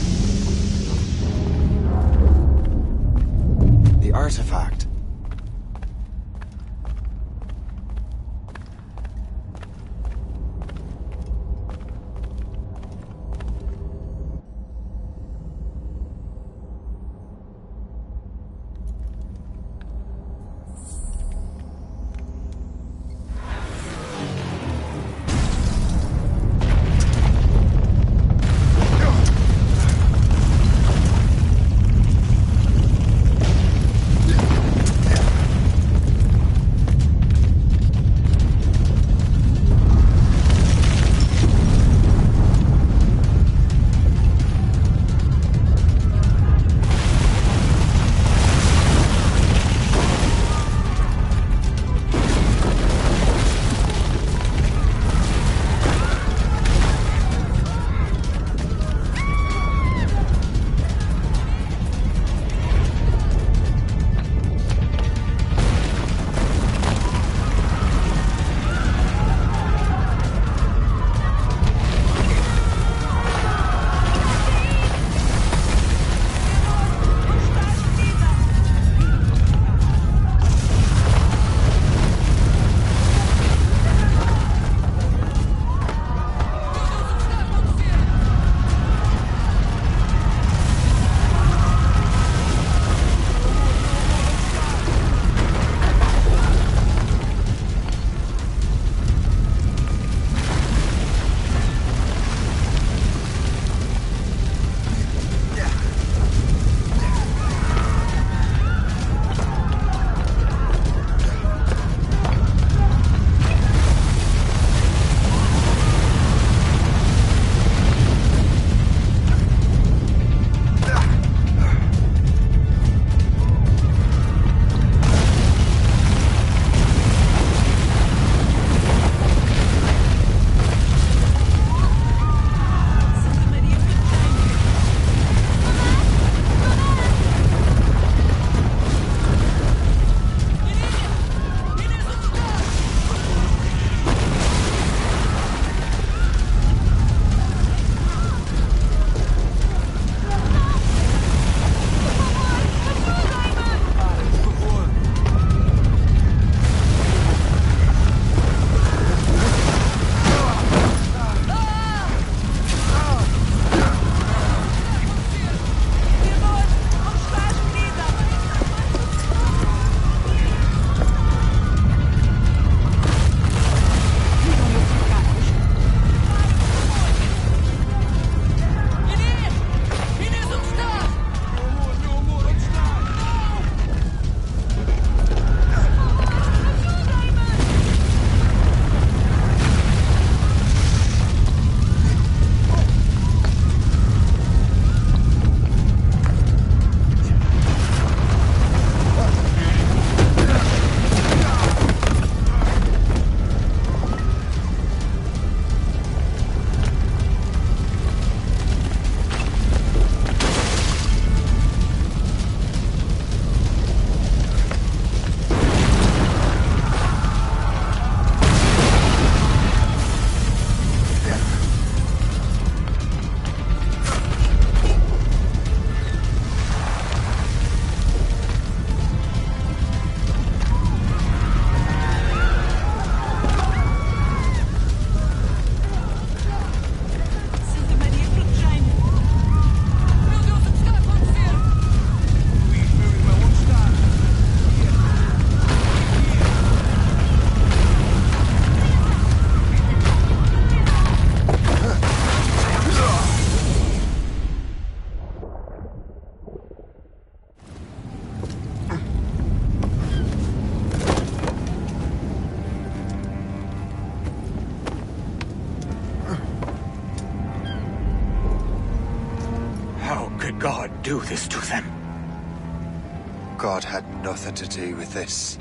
The artifact.
do this to them?
God had nothing to do with this.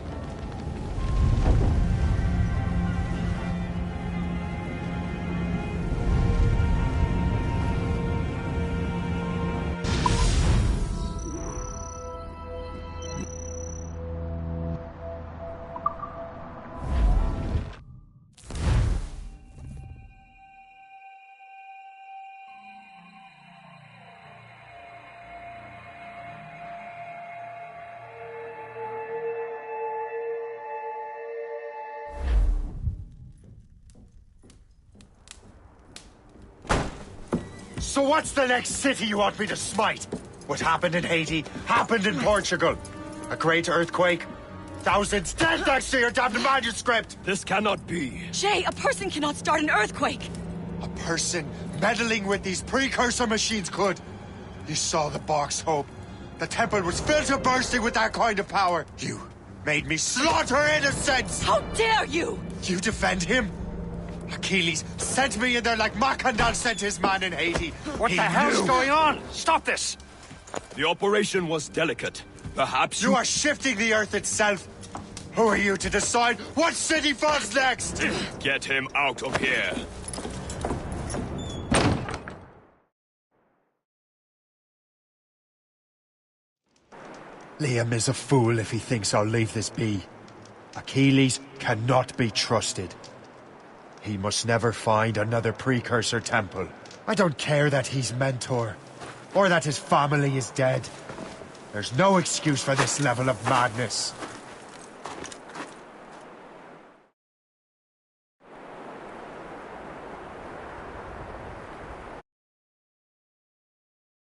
So what's the next city you want me to smite? What happened in Haiti happened in Portugal. A great earthquake. Thousands dead thanks to your damned manuscript!
This cannot be.
Shay, a person cannot start an earthquake!
A person meddling with these precursor machines could. You saw the box, Hope. The temple was filled to bursting with that kind of power. You made me slaughter innocents!
How dare you!
You defend him? Achilles sent me in there like Macandal sent his man in Haiti.
What the hell's going on? Stop this!
The operation was delicate. Perhaps
you are shifting the earth itself. Who are you to decide what city falls next?
Get him out of here.
Liam is a fool if he thinks I'll leave this be. Achilles cannot be trusted. He must never find another precursor temple. I don't care that he's mentor, or that his family is dead. There's no excuse for this level of madness.